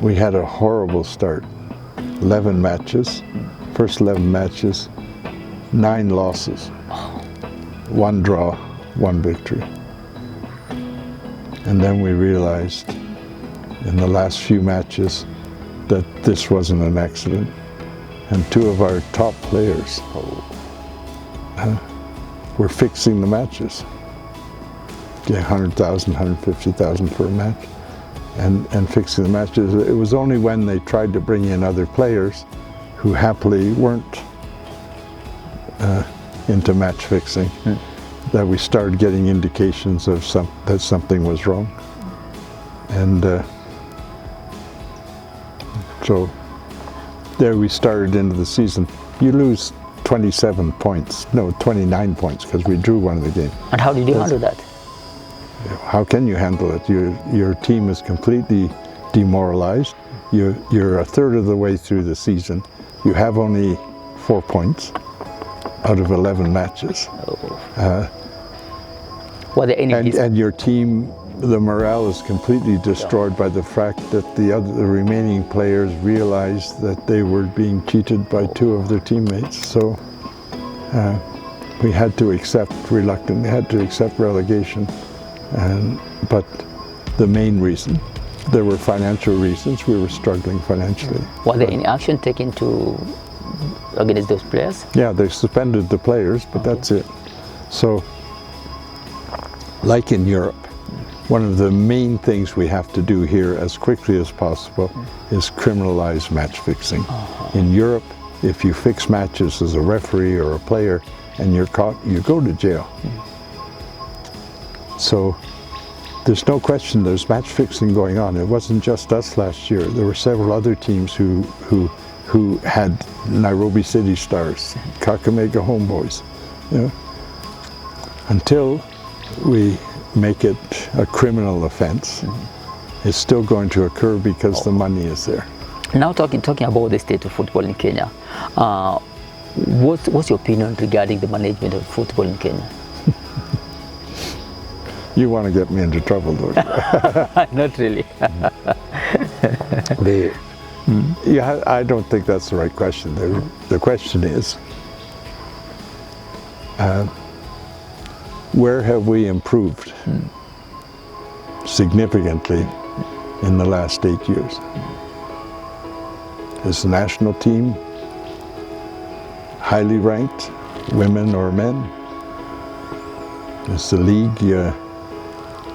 we had a horrible start. 11 matches, first 11 matches, 9 losses, 1 draw, 1 victory. And then we realized in the last few matches that this wasn't an accident. And 2 of our top players were fixing the matches. Yeah, 100,000, 150,000 per match. And fixing the matches. It was only when they tried to bring in other players who happily weren't into match fixing that we started getting indications of that something was wrong. And so there we started into the season. You lose 29 points, because we drew one of the games. And how did you handle that? How can you handle it? Your team is completely demoralized. You're a third of the way through the season. You have only 4 points out of 11 matches. Were there any and your team, the morale is completely destroyed by the fact that the remaining players realized that they were being cheated by 2 of their teammates. So we had to accept relegation. But the main reason, there were financial reasons. We were struggling financially. Was there any action taken against those players? Yeah, they suspended the players, but that's it. So, like in Europe, one of the main things we have to do here as quickly as possible is criminalize match fixing. In Europe, if you fix matches as a referee or a player and you're caught, you go to jail. So there's no question there's match fixing going on. It wasn't just us last year. There were several other teams who had Nairobi City Stars, Kakamega Homeboys. You know? Until we make it a criminal offense, it's still going to occur because the money is there. Now talking about the state of football in Kenya, what's your opinion regarding the management of football in Kenya? You want to get me into trouble, don't you? Not really. Yeah, I don't think that's the right question. The question is, where have we improved significantly in the last 8 years? Is the national team highly ranked, women or men? Is the league,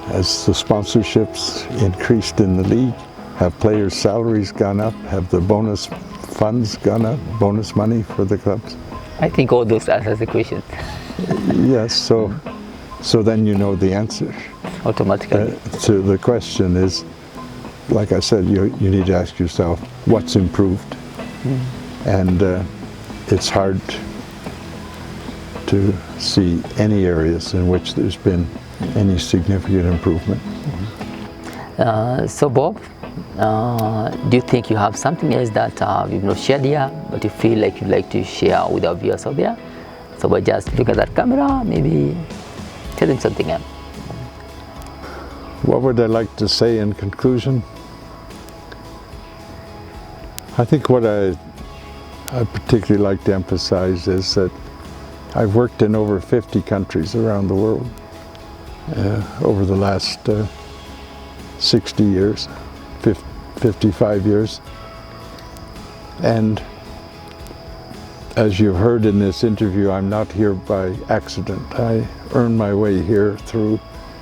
has the sponsorships increased in the league? Have players' salaries gone up? Have the bonus funds gone up? Bonus money for the clubs? I think all those answers the question. Yes, so then you know the answer. Automatically. So the question is, like I said, you need to ask yourself, what's improved? And it's hard to see any areas in which there's been any significant improvement. So Bob, do you think you have something else that we've not shared here, but you feel like you'd like to share with our viewers out there? So by just look at that camera, maybe tell them something else. What would I like to say in conclusion? I think what I particularly like to emphasize is that I've worked in over 50 countries around the world over the last 60 years, 55 years. And as you've heard in this interview, I'm not here by accident. I earned my way here through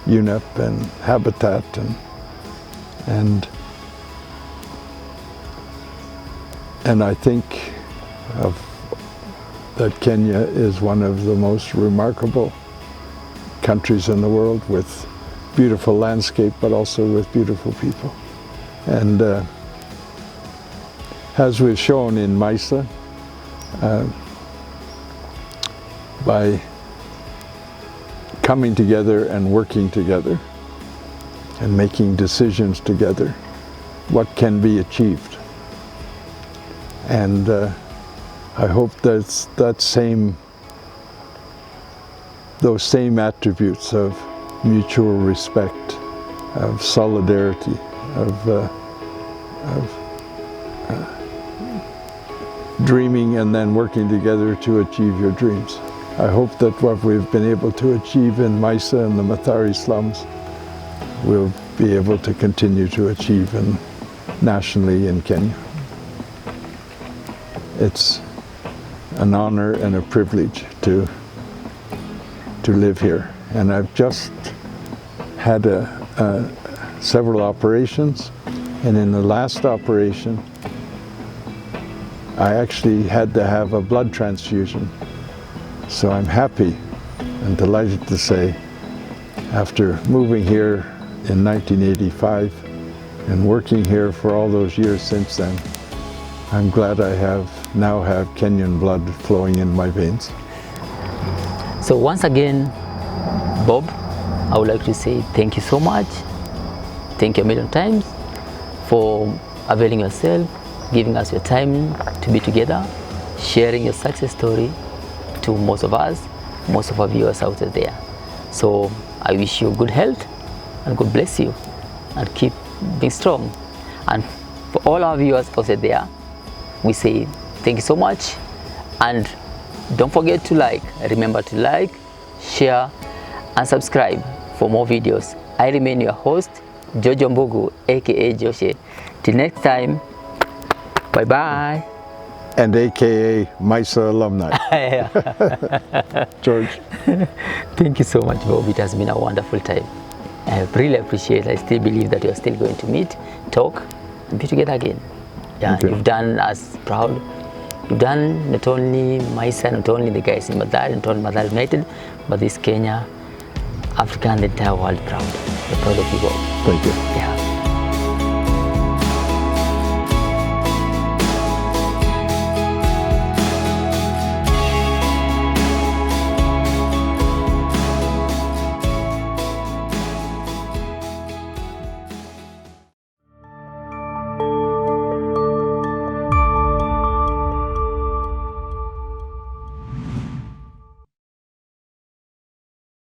UNEP and Habitat and I think that Kenya is one of the most remarkable countries in the world, with beautiful landscape, but also with beautiful people. And as we've shown in MYSA, by coming together and working together and making decisions together, what can be achieved. And I hope that those same attributes of mutual respect, of solidarity, of dreaming and then working together to achieve your dreams. I hope that what we've been able to achieve in MYSA and the Mathare slums, we'll be able to continue to achieve nationally in Kenya. It's an honor and a privilege to live here. And I've just had several operations, and in the last operation, I actually had to have a blood transfusion. So I'm happy and delighted to say, after moving here in 1985 and working here for all those years since then, I'm glad I now have Kenyan blood flowing in my veins. So once again, Bob, I would like to say thank you so much. Thank you a million times for availing yourself, giving us your time to be together, sharing your success story to most of us, most of our viewers out there. So I wish you good health and God bless you and keep being strong. And for all our viewers out there, we say thank you so much, and don't forget to remember to like, share and subscribe for more videos. I remain your host, Jojo Mbugu, aka Joshe. Till next time, bye bye. And aka MYSA alumni. George. Thank you so much, Bob. It has been a wonderful time. I really appreciate it. I still believe that we are still going to meet, talk, and be together again. Yeah, okay. You've done us proud. You've done not only MYSA, not only the guys in Mathare, not only Mathare United, but this Kenya, Africa, and the entire world proud. We're proud of you all. Thank you. Yeah.